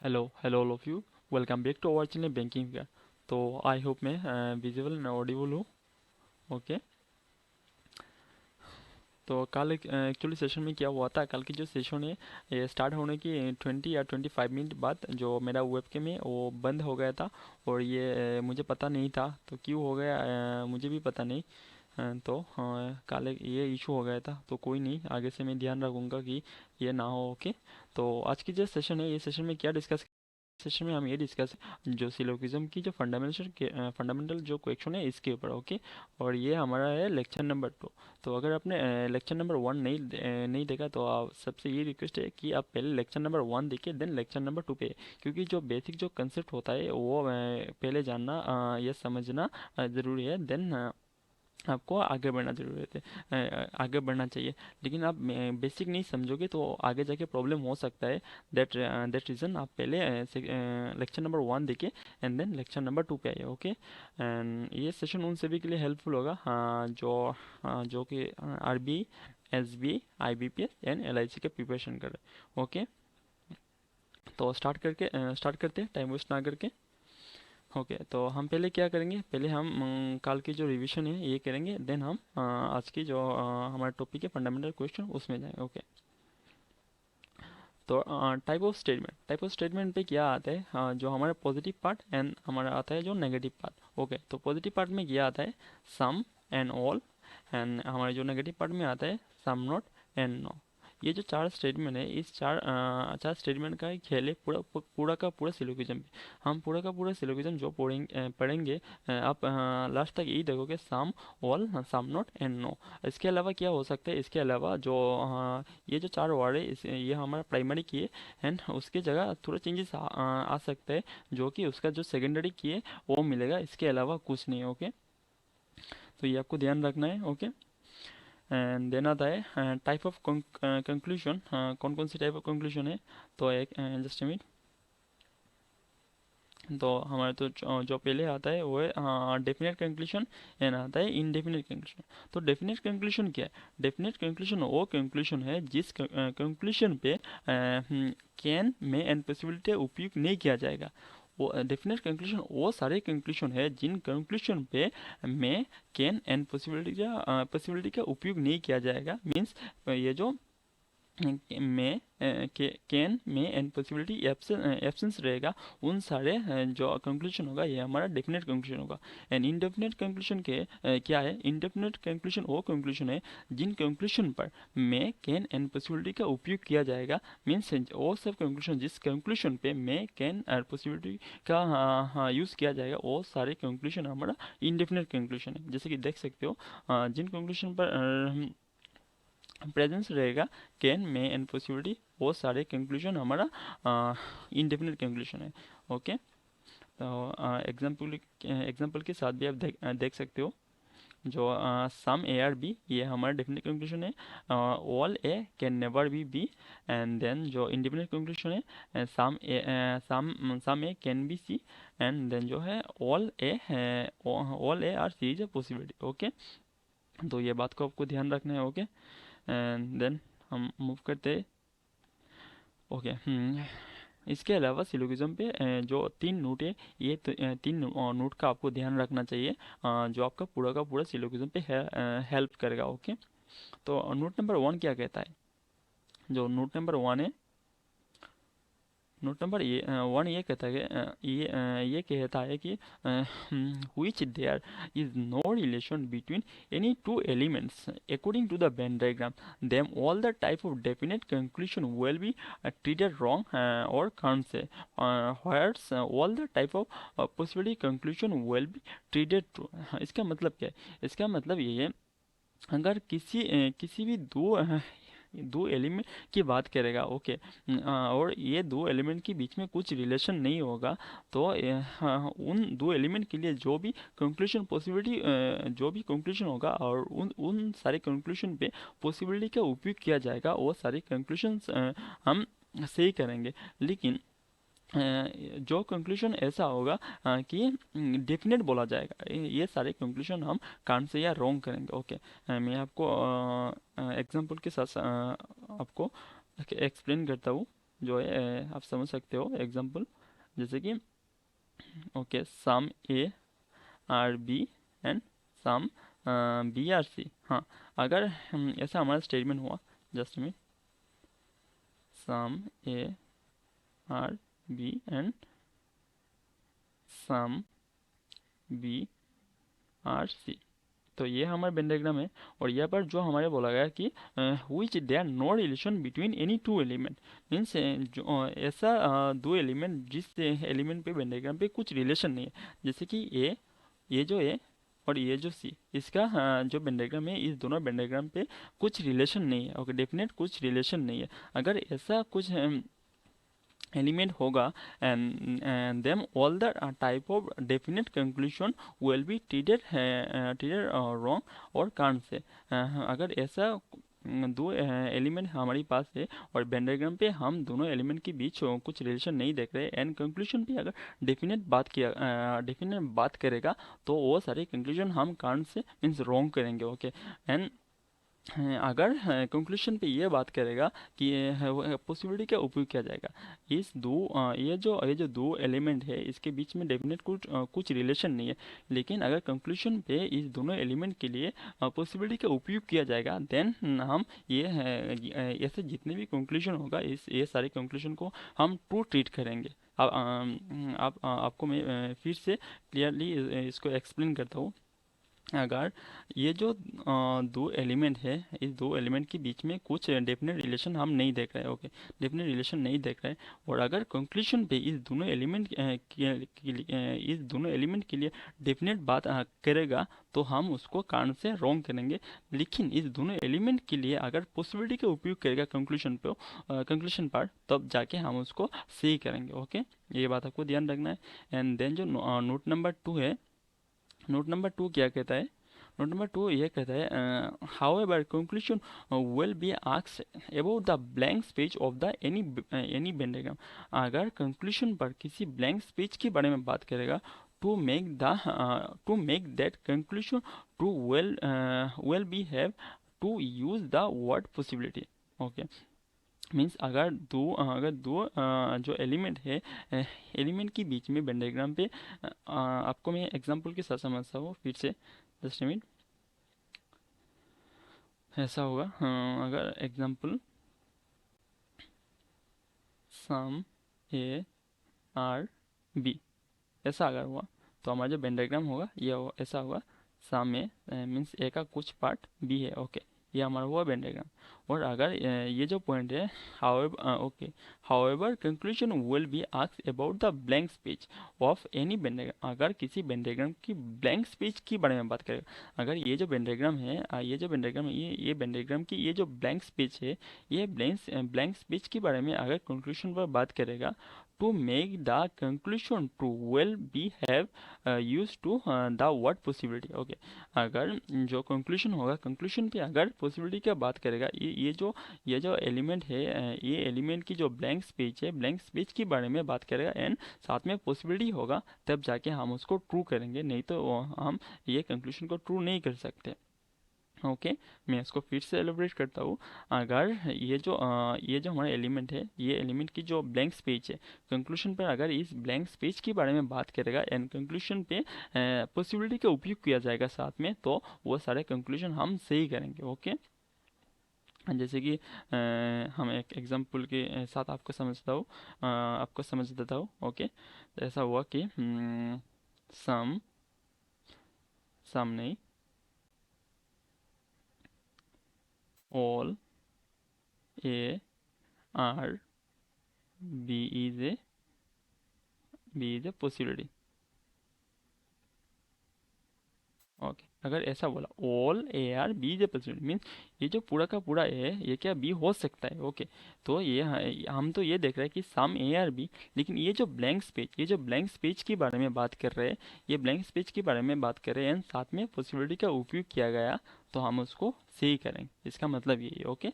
Hello all of you. Welcome back to our channel banking का। तो I hope मैं visible and audible हूँ। Okay. तो कल एक्चुअली सेशन में क्या हुआ था, कल की जो सेशन है ये स्टार्ट होने की 20 या 25 मिनट बाद जो मेरा वेबकैम है वो बंद हो गया था। और ये मुझे पता नहीं था, तो क्यों हो गया मुझे भी पता नहीं। तो कल ये इशू हो गया था, तो कोई नहीं, आगे से मैं ध्यान रखूँगा कि ये ना हो। ओके। तो आज की जो सेशन है, ये सेशन में क्या डिस्कस, सेशन में हम ये डिस्कस जो सिलोगिज्म की जो फंडामेंटल जो क्वेश्चन है इसके ऊपर। ओके। और ये हमारा है लेक्चर नंबर 2। तो अगर आपने लेक्चर नंबर 1 नहीं देखा तो आप सबसे ये रिक्वेस्ट है कि आप पहले लेक्चर नंबर 1 देखिए, देन लेक्चर नंबर 2 पे। क्योंकि जो बेसिक जो कंसेप्ट होता है वो पहले जानना या समझना ज़रूरी है। देन आपको आगे बढ़ना जरूरत है, आगे बढ़ना चाहिए। लेकिन आप बेसिक नहीं समझोगे तो आगे जाके प्रॉब्लम हो सकता है। दैट रीज़न आप पहले लेक्चर नंबर 1 देखिए, एंड देन लेक्चर नंबर 2 पे आइए। ओके। एंड ये सेशन उन सभी के लिए हेल्पफुल होगा जो कि RBI, SBI, IBPS and LIC के प्रिपरेशन कर रहे हैं। ओके। तो स्टार्ट करते हैं टाइम वेस्ट ना करके। ओके। तो हम पहले क्या करेंगे, पहले हम कल की जो रिवीजन है ये करेंगे, देन हम आज की जो हमारा टॉपिक है फंडामेंटल क्वेश्चन उसमें जाएंगे। ओके। तो टाइप ऑफ स्टेटमेंट पे क्या आता है, जो हमारा पॉजिटिव पार्ट एंड हमारा आता है जो नेगेटिव पार्ट। ओके। तो पॉजिटिव पार्ट में क्या आता है, सम एंड ऑल। एंड हमारे जो नेगेटिव पार्ट में आता है सम नॉट एंड नो। ये जो चार स्टेटमेंट है, इस चार स्टेटमेंट का ही खेल है पूरा पूरा का पूरा सिलोगिज्म पे। हम पूरा का पूरा सिलोगिज्म जो पढ़ेंगे आप लास्ट तक यही देखोगे, some, all, some not and no. इसके अलावा क्या हो सकता है, इसके अलावा जो ये जो चार वर्ड है ये हमारा प्राइमरी की है। एंड उसके जगह थोड़ा चेंजेस आ सकता है, जो कि उसका जो सेकेंडरी की है वो मिलेगा, इसके अलावा कुछ नहीं। ओके। तो ये आपको ध्यान रखना है। ओके। एंड देन आता है टाइप ऑफ कंक्लूजन, कौन कौन सी टाइप ऑफ कंक्लूजन है। तो एक जस्ट मिनट। तो हमारे तो जो पहले आता है वो है डेफिनेट कंक्लूजन, एंड आता है इनडेफिनेट कंक्लूजन। तो डेफिनेट कंक्लूजन क्या है, डेफिनेट कंक्लूजन वो कंक्लूजन है जिस कंक्लूजन पे कैन में एंड पॉसिबिलिटी उपयोग नहीं किया जाएगा। वो डेफिनेट कंक्लूजन वो सारे कंक्लूजन है जिन कंक्लूजन पे में कैन एंड पॉसिबिलिटी का उपयोग नहीं किया जाएगा। मीन्स ये जो में कैन में एंड पॉसिबिलिटी एब्सेंस रहेगा, उन सारे जो कंक्लूजन होगा ये हमारा डेफिनेट कंक्लूजन होगा। एंड इनडेफिनेट कंक्लूजन क्या है, इनडेफिनेट कंक्लूजन वो कंक्लूजन है जिन कंक्लूजन पर में कैन एंड पॉसिबिलिटी का उपयोग किया जाएगा। मीन्स वो सब कंक्लूजन जिस कंक्लूजन पे में कैन और पॉसिबिलिटी का यूज़ किया जाएगा, वो सारे कंक्लूजन हमारा इनडेफिनेट कंक्लूजन है। जैसे कि देख सकते हो जिन कंक्लूजन पर प्रेजेंस रहेगा कैन में एंड पॉसिबिलिटी, वो सारे कंक्लूजन हमारा इनडेफिनेट कंक्लूजन है। ओके। तो एग्जांपल के साथ भी आप देख सकते हो। जो सम ए आर बी ये हमारा डेफिनेट कंक्लूजन है। All A can never be. And then जो इंडिपेंडेंट कंक्लूजन है, some A can be C. And then जो है all A are C is a possibility. Okay. तो ये बात को आपको ध्यान रखना है। ओके। एंड देन हम मूव करते हैं। ओके। इसके अलावा सिलोगिज्म पे जो तीन नोट है, ये तीन नोट का आपको ध्यान रखना चाहिए, जो आपका पूरा का पूरा सिलोगिज्म पे हेल्प करेगा। ओके। तो नोट नंबर 1 क्या कहता है, जो नोट नंबर 1 है, नोट नंबर 1 ये कहता है ये कहता है कि which there is no relation between any two elements according to the Venn diagram, then all the type of definite conclusion will be treated wrong or can't say, whereas all the type of possibility conclusion will be treated true। इसका मतलब क्या है, इसका मतलब ये है, अगर किसी भी दो एलिमेंट की बात करेगा। ओके। और ये दो एलिमेंट के बीच में कुछ रिलेशन नहीं होगा, तो उन दो एलिमेंट के लिए जो भी कंक्लूजन होगा और उन उन सारे कंक्लूजन पे पॉसिबिलिटी का उपयोग किया जाएगा, वो सारे कंक्लूजन्स हम सही करेंगे। लेकिन जो कंक्लूजन ऐसा होगा कि डेफिनेट बोला जाएगा, ये सारे कंक्लूजन हम कान से या रॉन्ग करेंगे। ओके। मैं आपको एग्जांपल के साथ आपको एक्सप्लेन करता हूँ। जो है आप समझ सकते हो एग्जांपल, जैसे कि okay some A are B and some B are C. हाँ, अगर ऐसा हमारा स्टेटमेंट हुआ, जस्ट में some A are B and some B are C, तो ये हमारा वेन डायग्राम है। और यहाँ पर जो हमारे बोला गया कि which they are no relation between any two element, means ऐसा दो एलिमेंट जिस एलिमेंट पे वेन डायग्राम पे कुछ रिलेशन नहीं है, जैसे कि ए, ये जो ए और ये जो सी, इसका जो वेन डायग्राम है इस दोनों वेन डायग्राम पे कुछ रिलेशन नहीं है। ओके, डेफिनेट कुछ रिलेशन नहीं है। अगर ऐसा कुछ element होगा and them all the type of definite conclusion will be treated wrong और can't से अगर ऐसा दो एलिमेंट हमारे पास है और वेन डायग्राम पे हम दोनों एलिमेंट के बीच कुछ रिलेशन नहीं देख रहे एंड कंक्लूजन पे अगर डेफिनेट बात करेगा तो वो सारे कंक्लूजन हम कांट से मीन्स रॉन्ग करेंगे। ओके, एंड अगर कंक्लूशन पे ये बात करेगा कि पॉसिबिलिटी का उपयोग किया जाएगा, इस ये जो दो एलिमेंट है इसके बीच में डेफिनेट कुछ रिलेशन नहीं है, लेकिन अगर कंक्लूशन पे इस दोनों एलिमेंट के लिए पॉसिबिलिटी का उपयोग किया जाएगा देन हम ये ऐसे जितने भी कंक्लूजन होगा ये सारे कंक्लूजन को हम ट्रू ट्रीट करेंगे। अब आपको मैं फिर से क्लियरली इसको एक्सप्लेन करता हूँ। अगर ये जो दो एलिमेंट है इस दो एलिमेंट के बीच में कुछ डेफिनेट रिलेशन हम नहीं देख रहे हैं। ओके, डेफिनेट रिलेशन नहीं देख रहे हैं और अगर कंक्लूजन पे इस दोनों एलिमेंट इस दोनों एलिमेंट के लिए डेफिनेट बात करेगा तो हम उसको कारण से रॉन्ग करेंगे, लेकिन इस दोनों एलिमेंट के लिए अगर पॉसिबिलिटी का उपयोग करेगा कंक्लूजन पर तब जाके हम उसको सही करेंगे। ओके, ये बात आपको ध्यान रखना है। एंड देन जो नोट नंबर 2 है, नोट नंबर 2 क्या कहता है? नोट नंबर 2 ये कहता है however conclusion will be asked about the blank space of the any Venn diagram. अगर कंक्लूजन पर किसी ब्लैंक स्पेस के बारे में बात करेगा to make that conclusion to will be have to use the word possibility. Okay, means अगर दो जो एलिमेंट है एलिमेंट के बीच में वेन डायग्राम पे आपको मैं एग्जांपल के साथ समझता हूँ फिर से, जस्ट मिनट। ऐसा होगा अगर example some A are B ऐसा अगर हुआ तो हमारा जो वेन डायग्राम होगा ऐसा होगा, सम ए मीन्स ए का कुछ पार्ट बी है। ओके, ये हमारा हुआ वेन डायग्राम। और अगर ये जो पॉइंट है however conclusion will be asked about the blank space of any Venn diagram. अगर किसी वेन डायग्राम की ब्लैंक स्पेस के बारे में बात करेगा, अगर ये जो वेन डायग्राम है ये वेन डायग्राम की ये जो ब्लैंक स्पेस है ये ब्लैंक स्पेस के बारे में अगर कंक्लूजन पर बात करेगा to make the conclusion to will be have use to the word possibility. Okay, अगर जो कंक्लूजन होगा कंक्लूजन पे अगर पॉसिबिलिटी का बात करेगा ये जो एलिमेंट है ये एलिमेंट की जो ब्लैंक स्पेस है ब्लैंक स्पेस के बारे में बात करेगा एंड साथ में पॉसिबिलिटी होगा तब जाके हम उसको ट्रू करेंगे, नहीं तो हम ये कंक्लूजन को ट्रू नहीं कर सकते। ओके, मैं इसको फिर से एलिब्रेट करता हूँ। अगर ये जो हमारा एलिमेंट है ये एलिमेंट की जो ब्लैंक स्पेस है कंक्लूजन पर अगर इस ब्लैंक स्पेस के बारे में बात करेगा एंड कंक्लूजन पे पॉसिबिलिटी का उपयोग किया जाएगा साथ में, तो वो सारे कंक्लूजन हम सही करेंगे। ओके, जैसे कि हम एक एग्जांपल के साथ आपको समझ देता हूँ। ओके, तो ऐसा हुआ कि सम नहीं, all a r b is a possibility। Okay, अगर ऐसा बोला all A are B is a possibility means ये जो पूरा का पूरा है ये क्या बी हो सकता है। ओके, तो ये हम तो ये देख रहे हैं कि सम ए आर बी, लेकिन ये जो ब्लैंक स्पेस के बारे में बात कर रहे हैं ये ब्लैंक स्पेस के बारे में बात कर रहे हैं एंड साथ में पॉसिबिलिटी का उपयोग किया गया तो हम उसको सही करेंगे, इसका मतलब ये है। ओके,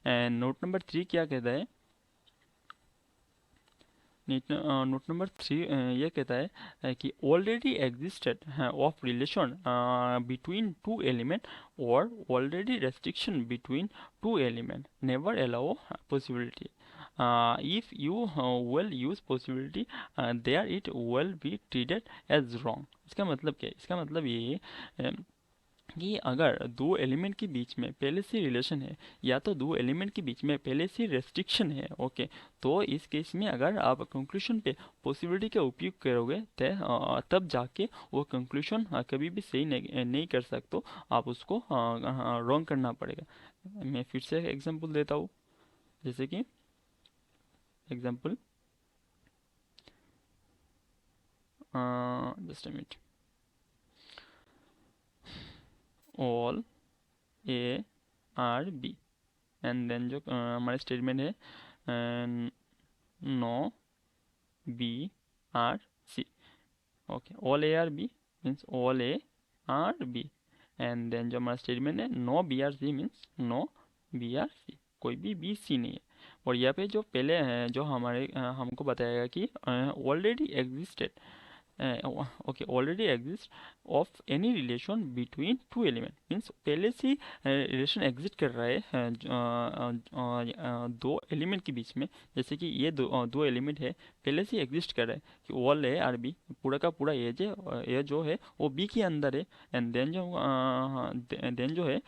एंड नोट नंबर 3 क्या कहता है? नोट नंबर 3 ये कहता है कि already existed of relation between two element और already restriction between two element never allow possibility. if you will use possibility there it will be treated as wrong। इसका मतलब क्या है? इसका मतलब ये है कि अगर दो एलिमेंट के बीच में पहले से रिलेशन है या तो दो एलिमेंट के बीच में पहले से रेस्ट्रिक्शन है, ओके, तो इस केस में अगर आप कंक्लूजन पे पॉसिबिलिटी का उपयोग करोगे तब जाके वो कंक्लूजन कभी भी सही नहीं कर सकते, आप उसको रॉन्ग करना पड़ेगा। मैं फिर से एग्जांपल देता हूँ, जैसे कि example just a minute, all A are B and then जो हमारा स्टेटमेंट है no B are C, okay, all A are B means all A are B and then जो हमारा स्टेटमेंट है no B are C means no B are C, कोई भी B C नहीं है। और यहाँ पे जो पहले है जो हमारे हमको बताएगा कि already existed, okay, already exist of any relation between two element means पहले से रिलेशन एग्जिस्ट कर रहा है दो एलिमेंट के बीच में। जैसे कि ये दो एलिमेंट है, पहले से एग्जिस्ट कर रहा है कि ऑल है आर बी, पूरा का पूरा ये जो है वो बी के अंदर है। एंड देन जो है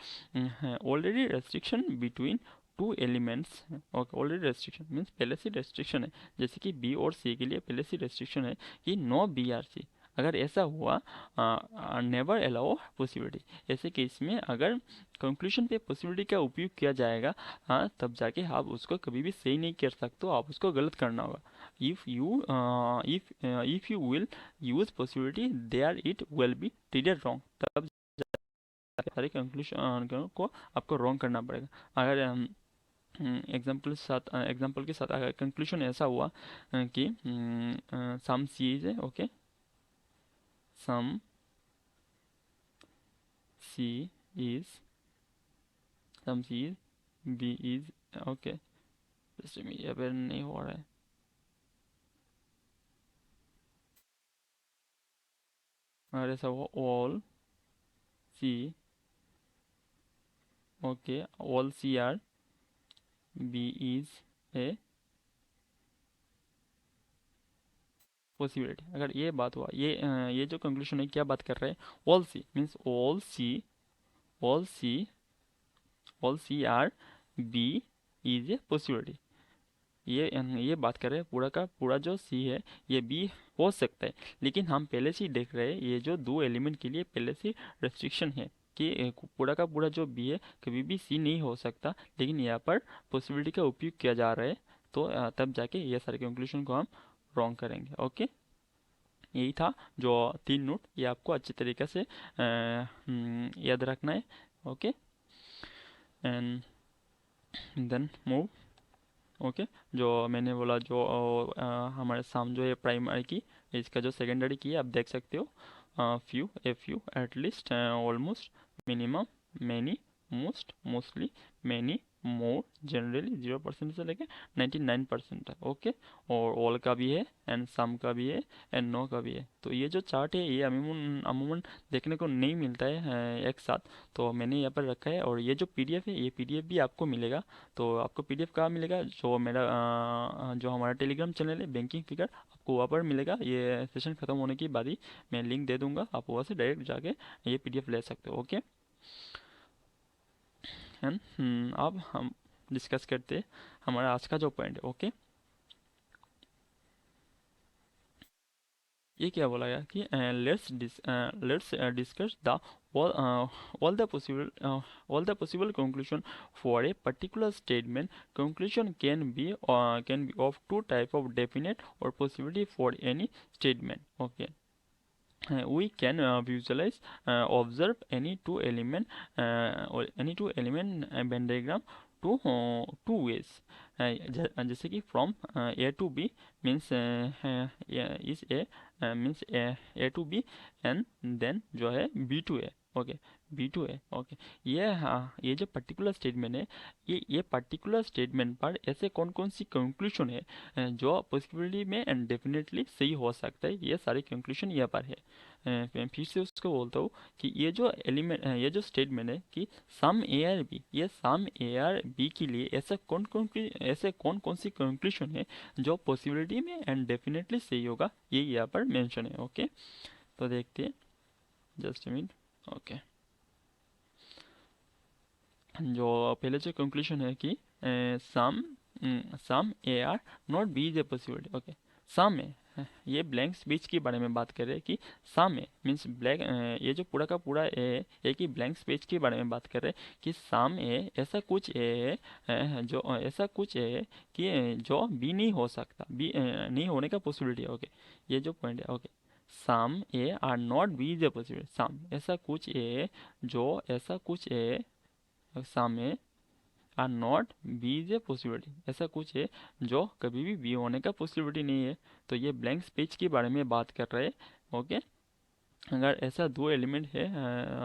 already restriction between two elements, okay, already restriction means पहले से रेस्ट्रिक्शन है, जैसे कि बी और सी के लिए पहले से रेस्ट्रिक्शन है कि नो बी आर सी। अगर ऐसा हुआ नेवर अलाउ पॉसिबिलिटी, ऐसे केस में अगर कंक्लूजन पे पॉसिबिलिटी का उपयोग किया जाएगा तब जाके आप उसको कभी भी सही नहीं कर सकते, आप उसको गलत करना होगा। If you will use possibility there it will be treated wrong, तब जाके सारे कंक्लूजन को आपको रॉन्ग करना पड़ेगा। अगर एग्जाम्पल के साथ अगर कंक्लूजन ऐसा हुआ कि some C is, okay, some C is some C is B is, okay, जैसे यहाँ पर नहीं हो रहा है, अगर ऐसा हुआ all C, okay, all C are B is a possibility, अगर ये बात हुआ, ये जो कंक्लूजन है क्या बात कर रहा है, all C means all C all C are B is a possibility, ये बात कर रहे हैं पूरा का पूरा जो सी है ये बी हो सकता है। लेकिन हम पहले से ही देख रहे हैं ये जो दो एलिमेंट के लिए पहले से रेस्ट्रिक्शन है कि पूरा का पूरा जो बी है कभी भी सी नहीं हो सकता, लेकिन यहाँ पर पॉसिबिलिटी का उपयोग किया जा रहा है, तो तब जाके ये सारे कंक्लूजन को हम रॉन्ग करेंगे। ओके, यही था जो तीन नोट, ये आपको अच्छी तरीके से याद रखना है। Okay, and then move, okay, जो मैंने बोला जो हमारे साम जो है प्राइमरी की, इसका जो सेकेंडरी की है आप देख सकते हो, few, a few, at least, almost, minimum, many, most, mostly, many, more, generally 0% से लेके 99% है। ओके, और ऑल का भी है एंड सम का भी है एंड नो का भी है। तो ये जो चार्ट है ये अमूमन अमूमन देखने को नहीं मिलता है एक साथ, तो मैंने यहाँ पर रखा है। और ये जो पीडीएफ है ये पीडीएफ भी आपको मिलेगा। तो आपको पीडीएफ कहाँ मिलेगा, जो मेरा जो हमारा टेलीग्राम चैनल है बैंकिंग फिगर, आपको वहाँ पर मिलेगा। ये सेशन ख़त्म होने के बाद ही मैं लिंक दे दूंगा, आप वहाँ से डायरेक्ट जाके ये पीडीएफ ले सकते हो। ओके, एंड अब हम डिस्कस करते हैं हमारा आज का जो पॉइंट है। ओके, ये क्या बोला गया कि let's discuss the all all the possible all the possible conclusion for a particular statement. Conclusion can be of two type of definite or possibility for any statement. Okay, we can visualize, observe any two element Venn diagram two ways. जैसे कि from A to B means is A means A to B and then जो है B to A, okay, B2 है। Okay, ये हाँ, ये जो particular statement है, ये पर्टिकुलर स्टेटमेंट पर ऐसे कौन कौन सी कंक्लूजन है जो पॉसिबिलिटी में एंड डेफिनेटली सही हो सकता है, ये सारी कंक्लूजन यहाँ पर है। मैं फिर से उसको बोलता हूँ कि ये जो एलिमेंट, ये जो स्टेटमेंट है कि सम ए आर बी, ये सम ए आर बी के लिए ऐसे कौन कौन सी कंक्लूजन है जो पॉसिबिलिटी में एंड डेफिनेटली सही होगा, ये यहाँ पर मेंशन है। ओके, तो देखते हैं, जस्ट अ मिनट। ओके, जो पहले जो कंक्लूजन है कि some some A are not B is a possibility. Okay, some है, ये ब्लैंक स्पेस के बारे में बात कर रहे हैं कि सम है मीन्स ब्लैक, ये जो पूरा का पूरा ए एक ही ब्लैंक स्पेस के बारे में बात कर रहे हैं कि सम ए ऐसा कुछ ए है जो ऐसा कुछ है कि जो बी नहीं हो सकता, बी नहीं होने का पॉसिबिलिटी है। ओके, ये जो पॉइंट है। Okay, some A are not B is a possibility, some ऐसा कुछ ए जो ऐसा कुछ ए सामने are not B is a possibility, ऐसा कुछ है जो कभी भी बी होने का पॉसिबिलिटी नहीं है। तो ये ब्लैंक स्पेस के बारे में बात कर रहे हैं। ओके, अगर ऐसा दो एलिमेंट है,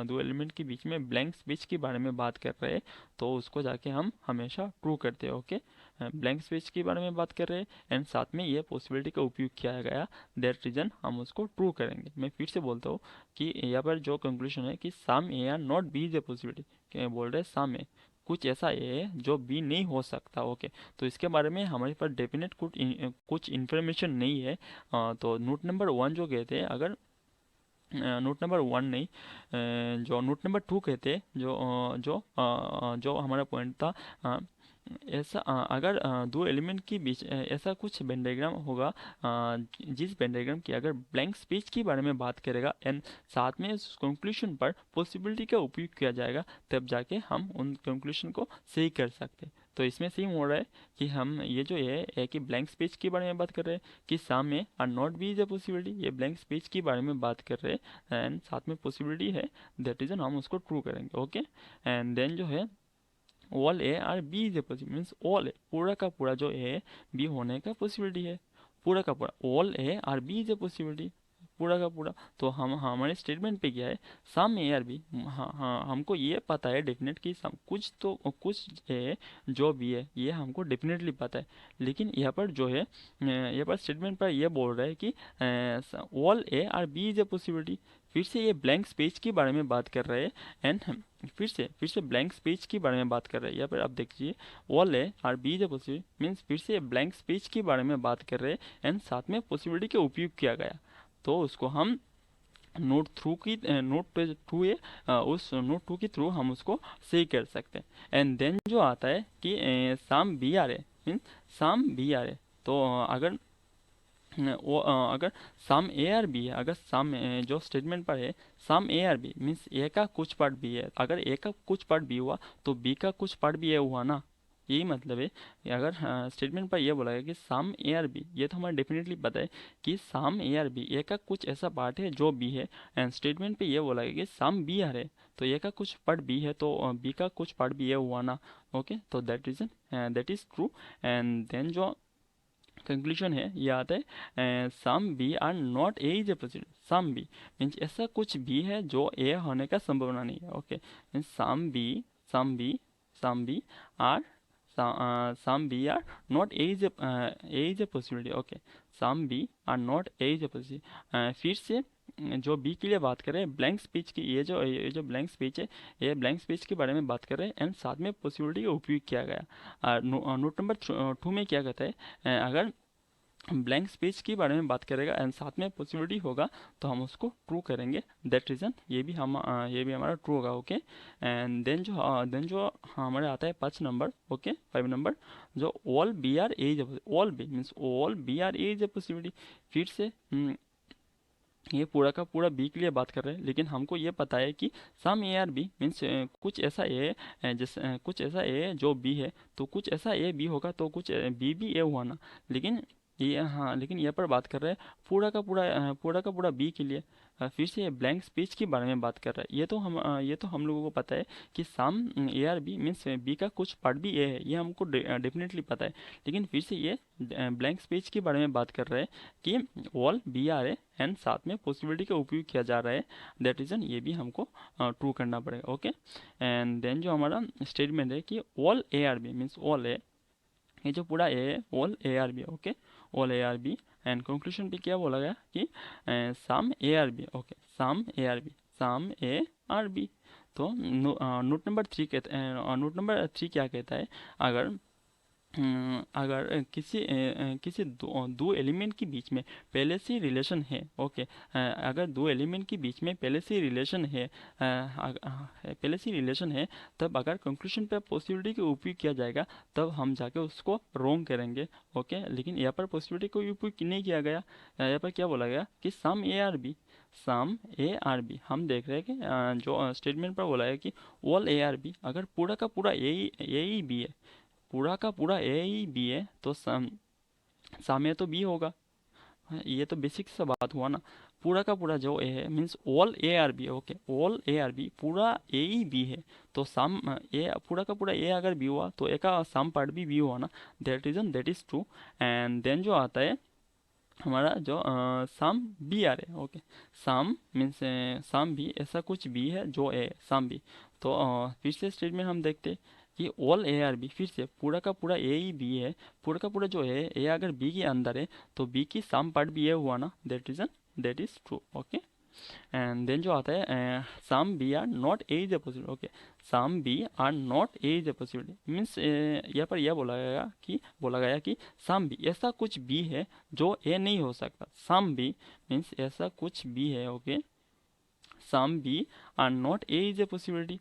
दो एलिमेंट के बीच में ब्लैंक स्पेस के बारे में बात कर रहे हैं, तो उसको जाके हम हमेशा ट्रू करते हैं। ओके, ब्लैंक स्पेस के बारे में बात कर रहे हैं एंड साथ में ये पॉसिबिलिटी का उपयोग किया गया, दैट रीजन हम उसको ट्रू करेंगे। मैं फिर से बोलता हूँ कि यहाँ पर जो कंक्लूजन है कि some A are not B is a possibility, क्या बोल रहे हैं, सम ए कुछ ऐसा है जो बी नहीं हो सकता। ओके, तो इसके बारे में हमारे पास डेफिनेट कुछ इन्फॉर्मेशन नहीं है। तो नोट नंबर 1 जो कहते हैं, अगर नोट नंबर 1 नहीं, जो नोट नंबर 2 कहते हैं, जो हमारा पॉइंट था, अ, ऐसा अगर दो एलिमेंट के बीच ऐसा कुछ वेन डायग्राम होगा, जिस वेन डायग्राम की अगर ब्लैंक स्पेस के बारे में बात करेगा एंड साथ में उस कंक्लूजन पर पॉसिबिलिटी का उपयोग किया जाएगा, तब जाके हम उन कंक्लूजन को सही कर सकते हैं। तो इसमें सही हो रहा है कि हम ये जो है कि ब्लैंक स्पेस के बारे में बात कर रहे हैं कि सम में are not B is a possibility, ये ब्लैंक स्पेस के बारे में बात कर रहे हैं एंड साथ में पॉसिबिलिटी है, दैट रीजन हम उसको ट्रू करेंगे। ओके, एंड देन जो है all A are B is a possibility, means all A पूरा का पूरा जो ए बी होने का पॉसिबिलिटी है, पूरा का पूरा all A are B is a possibility, पूरा का पूरा। तो हम हमारे स्टेटमेंट पे क्या है, सम ए आर बी, हाँ हाँ हमको ये पता है डेफिनेट कि सम कुछ तो कुछ ए जो भी है, ये हमको डेफिनेटली पता है। लेकिन यहाँ पर जो है, यहाँ पर स्टेटमेंट पर ये बोल रहा है कि all A are B is a possibility, फिर से ये ब्लैंक स्पेस के बारे में बात कर रहे हैं एंड फिर से ब्लैंक स्पेस के बारे में बात कर रहे हैं। यहाँ पर आप देखिए, ऑल है और B is a possibility, means फिर से ब्लैंक स्पेस के बारे में बात कर रहे हैं एंड साथ में पॉसिबिलिटी का उपयोग किया गया। तो उसको हम नोट पे थ्रू है, उस नोट टू के थ्रू हम उसको सही कर सकते हैं। एंड देन जो आता है कि सम बी आर है, मीन्स सम बी आर है। तो अगर सम ए आर बी है, अगर सम जो स्टेटमेंट पर है some A are B, means ए का कुछ पार्ट बी है, अगर ए का कुछ पार्ट बी हुआ तो बी का कुछ पार्ट भी ए हुआ ना, यही मतलब है। अगर स्टेटमेंट पर यह बोला गया कि सम ए आर बी, ये तो हमें डेफिनेटली पता है कि सम ए आर बी ए का कुछ ऐसा पार्ट है जो बी है, एंड स्टेटमेंट पे यह बोला गया कि सम बी आर है, तो ए का कुछ पार्ट बी है तो बी का कुछ पार्ट भी ए हुआ ना। ओके, तो that reason that is true. And then जो कंक्लूजन है ये आता है, some B are not A is a possibility, some B means ऐसा कुछ भी है जो ए होने का संभावना नहीं है। Okay, means some B are some B are not A is a possibility. Okay, some B are not A is a possibility. फिर से जो बी के लिए बात करें ब्लैंक स्पेस की, ये जो ब्लैंक स्पेस है, ये ब्लैंक स्पेस के बारे में बात कर रहे हैं एंड साथ में पॉसिबिलिटी का उपयोग किया गया। नोट नंबर 2 में क्या कहता है, अगर ब्लैंक स्पेस के बारे में बात करेगा एंड साथ में पॉसिबिलिटी होगा तो हम उसको ट्रू करेंगे, दैट रीजन ये भी हमारा ट्रू होगा। ओके, एंड देन जो हमारे आता है 5 नंबर, ओके 5 नंबर, जो all B are A is, all B means all B are A is a possibility. फिर से ये पूरा का पूरा बी के लिए बात कर रहे हैं, लेकिन हमको ये पता है कि some A are B means कुछ ऐसा ए, जैसे कुछ ऐसा ए जो बी है, तो कुछ ऐसा ए बी होगा तो कुछ बी भी ए हुआ ना। लेकिन ये हाँ, लेकिन यहाँ पर बात कर रहे हैं पूरा का पूरा बी के लिए, फिर से ये ब्लैंक स्पेस के बारे में बात कर रहा है। ये तो हम लोगों को पता है कि some A are B means B का कुछ पार्ट भी ए है, ये हमको डेफिनेटली पता है। लेकिन फिर से ये ब्लैंक स्पेस के बारे में बात कर रहा है कि ऑल बी आर है एंड साथ में पॉसिबिलिटी का उपयोग किया जा रहा है, दैट रीज़न ये भी हमको ट्रू करना पड़ेगा। ओके, एंड देन जो हमारा स्टेटमेंट है कि all A are B means all A, ये जो पूरा ए है all A are B. Okay, all A are B and conclusion पे क्या बोला गया कि some A are B. Okay, some A are B, some A are B. तो नोट नंबर 3 कहता है, नोट नंबर 3 क्या कहता है, अगर अगर किसी दो एलिमेंट के बीच में पहले से रिलेशन है। ओके, अगर दो एलिमेंट के बीच में पहले से रिलेशन है, पहले से रिलेशन है, तब अगर कंक्लूजन पे पॉसिबिलिटी का उपयोग किया जाएगा तब हम जाके उसको रोंग करेंगे। ओके, लेकिन यहाँ पर पॉसिबिलिटी का उपयोग नहीं किया गया। यहाँ पर क्या बोला गया कि some A are B, some A are B. हम देख रहे हैं कि जो स्टेटमेंट पर बोला है कि ऑल ए आर बी, अगर पूरा का पूरा ए ही बी है, पूरा का पूरा ए ही बी है, तो सामने तो बी होगा। ये तो बेसिक सा बात हुआ ना। पूरा का पूरा जो ए है means all A are B. Okay, all A are B, पूरा ए ही बी है, तो सम ए, पूरा का पूरा ए अगर बी हुआ तो ए का सम पार्ट भी बी हुआ ना, that reason that is true. And then जो आता है हमारा जो सम बी आ रहे हैं। ओके, सम मीन्स सम बी, ऐसा कुछ बी है जो ए सम बी। तो फिर से स्टेटमेंट हम देखते हैं कि ऑल ए आर बी, फिर से पूरा का पूरा ए ही बी है, पूरा का पूरा जो है ए अगर बी के अंदर है तो बी की सम पार्ट भी ए हुआ ना, that reason that is true. Okay, and then जो आता है some B are not A is a possibility. Okay, some B are not A is a possibility means यहाँ पर यह बोला गया कि सम बी, ऐसा कुछ बी है जो ए नहीं हो सकता। सम बी मीन्स ऐसा कुछ बी है। Okay, some B are not A is a possibility.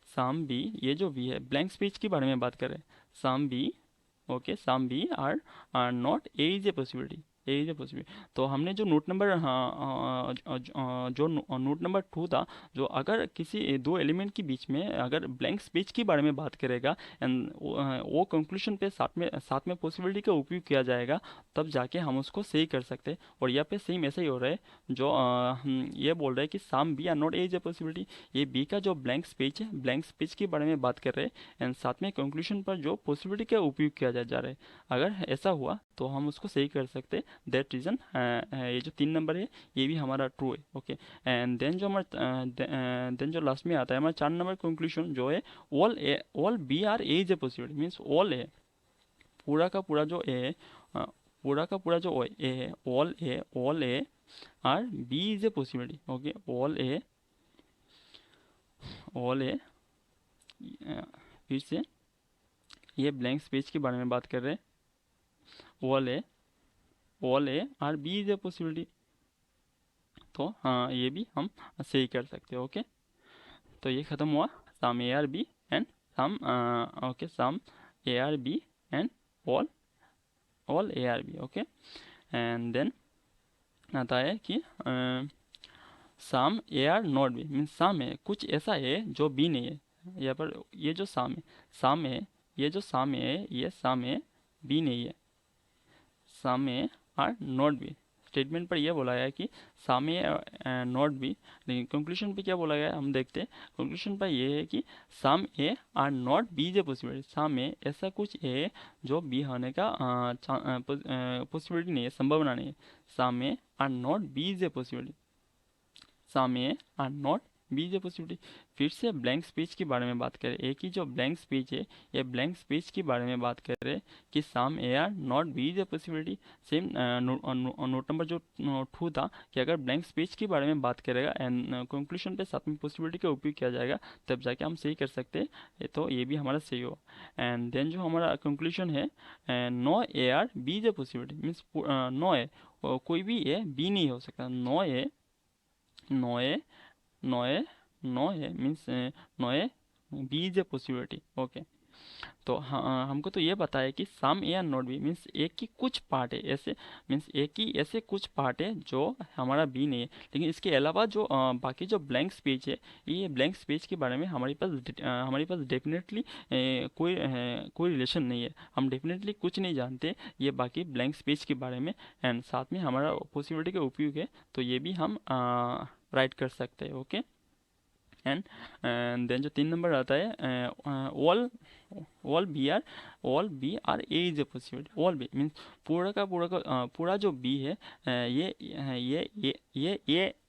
Some B, ये जो बी है ब्लैंक स्पेस के बारे में बात कर रहे हैं। Some B, okay, some B are not A is a possibility, A is a possibility. तो हमने जो नोट नंबर जो नोट नंबर 2 था, जो अगर किसी दो एलिमेंट के बीच में अगर ब्लैंक स्पेस के बारे में बात करेगा एंड वो कंक्लूजन पे साथ में पॉसिबिलिटी का उपयोग किया जाएगा, तब जाके हम उसको सही कर सकते हैं। और यहाँ पे सेम ऐसा ही हो रहा है, जो ये बोल रहा है कि some B are not A is a possibility, ये बी का जो ब्लैंक स्पेस है, ब्लैंक स्पेस के बारे में बात कर रहे हैं एंड साथ में कंक्लूजन पर जो पॉसिबिलिटी का उपयोग किया जा रहा है। अगर ऐसा हुआ तो हम उसको सही कर सकते हैं, दैट रीजन ये जो 3 नंबर है ये भी हमारा ट्रू है। ओके, एंड देन जो हमारा देन जो लास्ट में आता है हमारा 4 नंबर कंक्लूजन जो है all B are A is a possibility means all A, पूरा का पूरा जो ए है, पूरा का पूरा जो ए है, all A are B is a possibility. Okay, all A फिर से ये ब्लैंक स्पेस के बारे में बात कर रहे हैं। All A are B is a possibility, तो हाँ ये भी हम सही कर सकते हैं। ओके, तो ये ख़त्म हुआ some A are B and some, okay, some A are B and all A are B. Okay, and then आता है कि some A are not B means some है कुछ ऐसा है जो बी नहीं है। यहाँ पर ये जो सम है, ये जो सम है ये सम है, बी नहीं है। Some A are not B, statement पर यह बोला गया है कि सम ए नॉट बी, लेकिन कंक्लूजन पे क्या बोला गया है हम देखते हैं। कंक्लूजन पर यह है कि some A are not B is a possibility, some A ऐसा कुछ है जो बी होने का पॉसिबिलिटी नहीं है, संभावना नहीं है। Some A are not B is a possibility, some A are not B is a possibility. फिर से ब्लैंक स्पेस के बारे में बात करें, एक ही जो ब्लैंक स्पेस है ये ब्लैंक स्पेस के बारे में बात कर रहे हैं कि some A are not B is a possibility. Same note number जो 2 था कि अगर ब्लैंक स्पेस के बारे में बात करेगा एंड कंक्लूजन पे साथ में पॉसिबिलिटी का उपयोग किया जाएगा तब जाके हम सही कर सकते हैं, तो ये भी हमारा सही हो। एंड देन जो हमारा कंक्लूजन है, no A are B is a possibility means no A, कोई भी ए बी नहीं हो सकता। No A no A means no A B is a possibility. Okay, तो हाँ, हमको तो ये पता है कि some A and not B means A की कुछ पार्ट है ऐसे, मीन्स ए की ऐसे कुछ पार्ट है जो हमारा बी नहीं है। लेकिन इसके अलावा जो बाकी जो ब्लैंक स्पेस है, ये ब्लैंक स्पेस के बारे में हमारे पास डेफिनेटली कोई रिलेशन नहीं है। हम डेफिनेटली कुछ नहीं जानते ये बाकी ब्लैंक स्पेस के बारे में। एंड साथ में हमारा पॉसिबिलिटी का उपयोग है, तो ये भी हम राइट कर सकते हैं। ओके। एंड देन जो 3 नंबर आता है, all all B are A is a possibility. All B means पूरा जो बी है,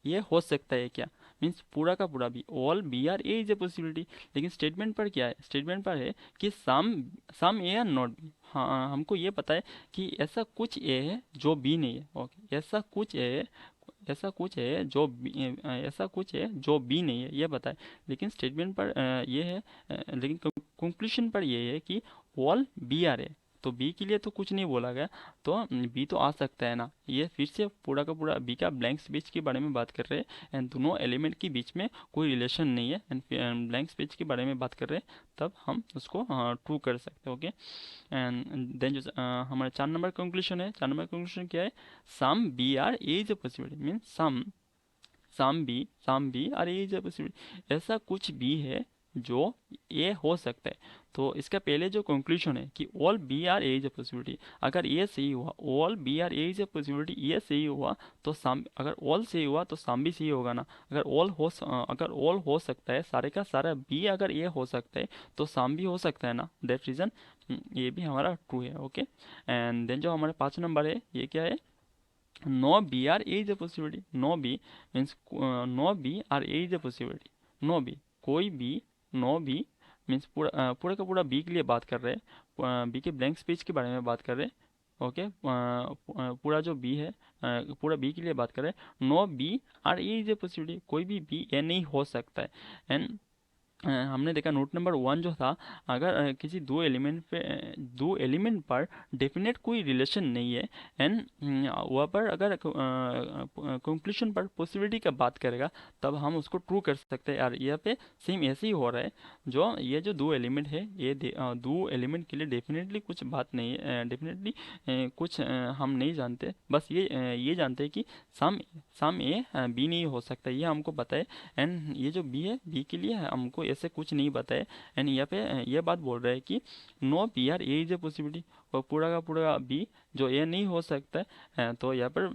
ये हो सकता है क्या, मीन्स पूरा का पूरा B, all B are A is a possibility. लेकिन स्टेटमेंट पर क्या है, स्टेटमेंट पर है कि some A are not B. हाँ, हमको ये पता है कि ऐसा कुछ ए है जो बी नहीं है। ओके, ऐसा कुछ है जो बी नहीं है, ये बताए। लेकिन स्टेटमेंट पर ये है, लेकिन कंक्लूजन पर ये है कि ऑल बी आर है। तो बी के लिए तो कुछ नहीं बोला गया, तो बी तो आ सकता है ना। ये फिर से पूरा का पूरा बी का ब्लैंक स्पेस के बारे में बात कर रहे हैं, एंड दोनों एलिमेंट के बीच में कोई रिलेशन नहीं है, एंड ब्लैंक स्पेस के बारे में बात कर रहे हैं, तब हम उसको ट्रू कर सकते हैं। ओके। एंड देन जो हमारा 4 नंबर कंक्लूजन है, 4 नंबर कंक्लूजन क्या है, some B are A is a possibility means some B are A is a possibility. ऐसा कुछ भी है जो ए हो सकता है। तो इसका पहले जो कंक्लूजन है कि all B are A is a possibility, अगर ये सही हुआ, all B are A is a possibility ये सही हुआ, तो सम, अगर ऑल सही हुआ तो सम भी सही होगा ना। अगर ऑल हो सकता है, सारे का सारा बी अगर ये हो सकता है, तो सम भी हो सकता है ना। दैट रीजन ये भी हमारा ट्रू है। ओके। एंड देन जो हमारे 5 नंबर है, ये क्या है, no B are A is a possibility. No B means no B are A is a possibility. No B, कोई भी, नो बी मीन्स पूरा का पूरा बी के लिए बात कर रहे हैं, बी के ब्लैंक स्पेस के बारे में बात कर रहे हैं। ओके। पूरा जो बी है, पूरा बी के लिए बात कर रहे हैं। No B are A is a possibility, कोई भी बी ए नहीं हो सकता है। एंड हमने देखा नोट नंबर 1 जो था, अगर किसी दो एलिमेंट पर डेफिनेट कोई रिलेशन नहीं है, एंड वहाँ पर अगर कंक्लूजन पर पॉसिबिलिटी का बात करेगा, तब हम उसको ट्रू कर सकते हैं। यार यहाँ पे सेम ऐसे ही हो रहा है, ये जो दो एलिमेंट है, दो एलिमेंट के लिए डेफिनेटली कुछ बात नहीं है, डेफिनेटली कुछ हम नहीं जानते, बस ये जानते हैं कि सम सम ए बी नहीं हो सकता, ये हमको पता है। एंड ये जो बी है, बी के लिए हमको ऐसे कुछ नहीं पता है। एंड यहाँ पे ये बात बोल रहा है कि no B are A is a possibility, और पूरा का पूरा बी जो ए नहीं हो सकता है, तो यहाँ पर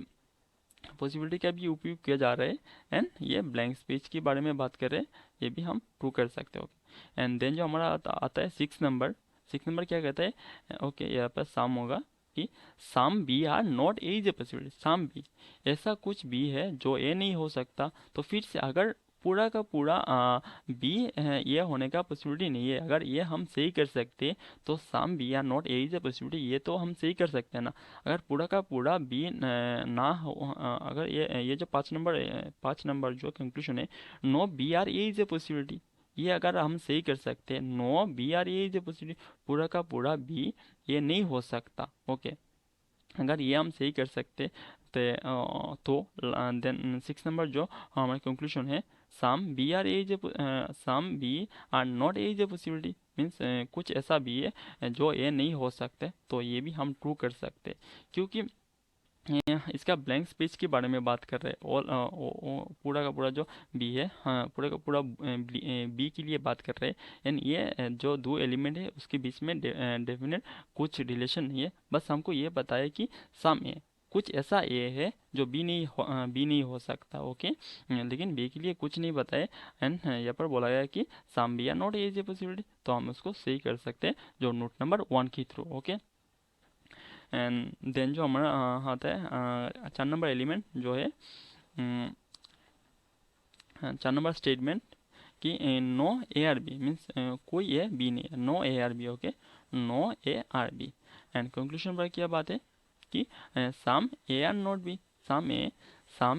पॉसिबिलिटी का भी उपयोग किया जा रहा है। एंड ये ब्लैंक स्पेस के बारे में बात कर रहे हैं, ये भी हम प्रूव कर सकते हो। एंड देन जो हमारा आता है 6 नंबर, 6 नंबर क्या कहता है, ओके, यहाँ पर सम होगा कि some B are not A is a possibility. Some B, ऐसा कुछ भी है जो ए नहीं हो सकता। तो फिर से अगर पूरा का पूरा बी ये होने का पॉसिबिलिटी नहीं है, अगर ये हम सही कर सकते, तो some B are not A is a possibility, ये तो हम सही कर सकते हैं ना। अगर पूरा का पूरा बी ना हो, अगर ये जो 5 नंबर जो कंक्लूजन है, no B are A is a possibility, ये अगर हम सही कर सकते हैं, no B are A is a possibility, पूरा का पूरा बी ये नहीं हो सकता। ओके। अगर ये हम सही कर सकते, तो देन 6 नंबर जो हमारा कंक्लूजन है, some B are not A is a possibility means कुछ ऐसा भी है जो ए नहीं हो सकते, तो ये भी हम ट्रू कर सकते, क्योंकि इसका ब्लैंक स्पेस के बारे में बात कर रहे हैं। पूरा का पूरा जो बी है, हाँ, पूरा का पूरा बी के लिए बात कर रहे हैं। एंड ये जो दो एलिमेंट है उसके बीच में डेफिनेट कुछ रिलेशन नहीं है, बस हमको ये बताया कि सम ए, कुछ ऐसा ए है जो बी नहीं हो सकता। ओके। लेकिन बी के लिए कुछ नहीं बताया। एंड यहाँ पर बोला गया कि some B are not A is a possibility, तो हम उसको सही कर सकते हैं जो नोट नंबर 1 के थ्रू। ओके। एंड देन जो हमारा आता है 4 नंबर एलिमेंट जो है, 4 नंबर स्टेटमेंट कि no A are B means कोई ए बी नहीं है, no A are B. Okay, no A are B. And conclusion पर क्या बात है कि some A are not B, some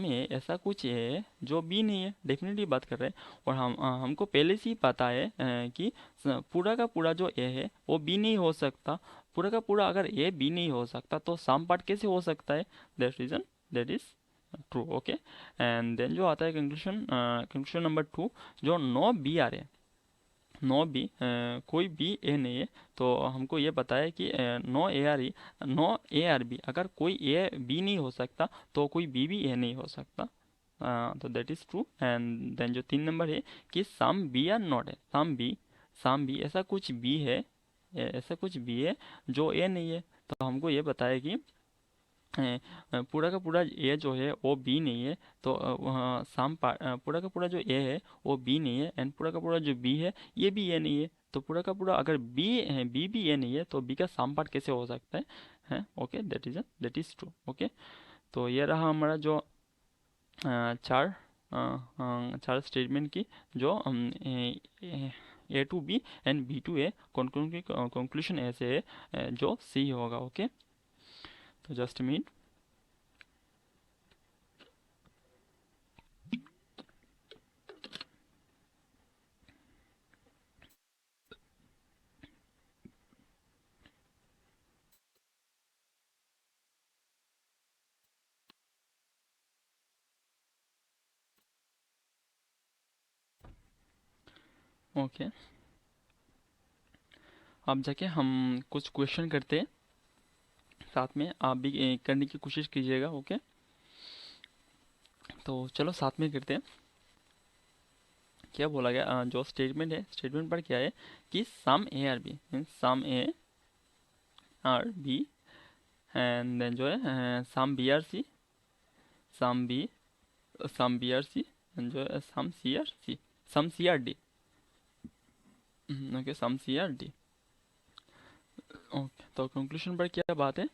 A ऐसा कुछ है जो बी नहीं है, डेफिनेटली बात कर रहे हैं। और हमको पहले से ही पता है कि पूरा का पूरा जो ए है वो बी नहीं हो सकता। पूरा का पूरा अगर ए बी नहीं हो सकता, तो सम पार्ट कैसे हो सकता है, that reason that is true. Okay. And then जो आता है कंक्लूजन, कंक्लूजन नंबर 2, जो नो बी आर है, नो बी, कोई बी ए नहीं है, तो हमको ये पता है कि no A are E, no A are B, अगर कोई ए बी नहीं हो सकता तो कोई बी भी ए नहीं हो सकता। तो that is true. And then जो 3 नंबर है कि सम बी आर नॉट है, सम बी ऐसा कुछ बी है, ऐसा कुछ बी है जो ए नहीं है। तो हमको ये पता है कि पूरा का पूरा ए जो है वो बी नहीं है, तो पूरा का पूरा जो ए है वो बी नहीं है, एंड पूरा का पूरा जो बी है ये भी ए नहीं है। तो पूरा का पूरा अगर बी है, बी भी ए नहीं है, तो बी का सम पार्ट कैसे हो सकता है? Okay, that is true. Okay, तो ये रहा हमारा जो चार चार स्टेटमेंट की, जो A to B and B to A, conclusion ऐसे है जो सी होगा। ओके, तो जस्ट मीट। ओके, अब जाके हम कुछ क्वेश्चन करते हैं, साथ में आप भी करने की कोशिश कीजिएगा। ओके, तो चलो साथ में करते हैं। क्या बोला गया, जो स्टेटमेंट है, स्टेटमेंट पर क्या है कि some A are B, means some A are B, and then जो है some B are C, some B, some B are C, and जो है some C are C, some C are D. Okay, some C are D. Okay, तो conclusion पर क्या बात है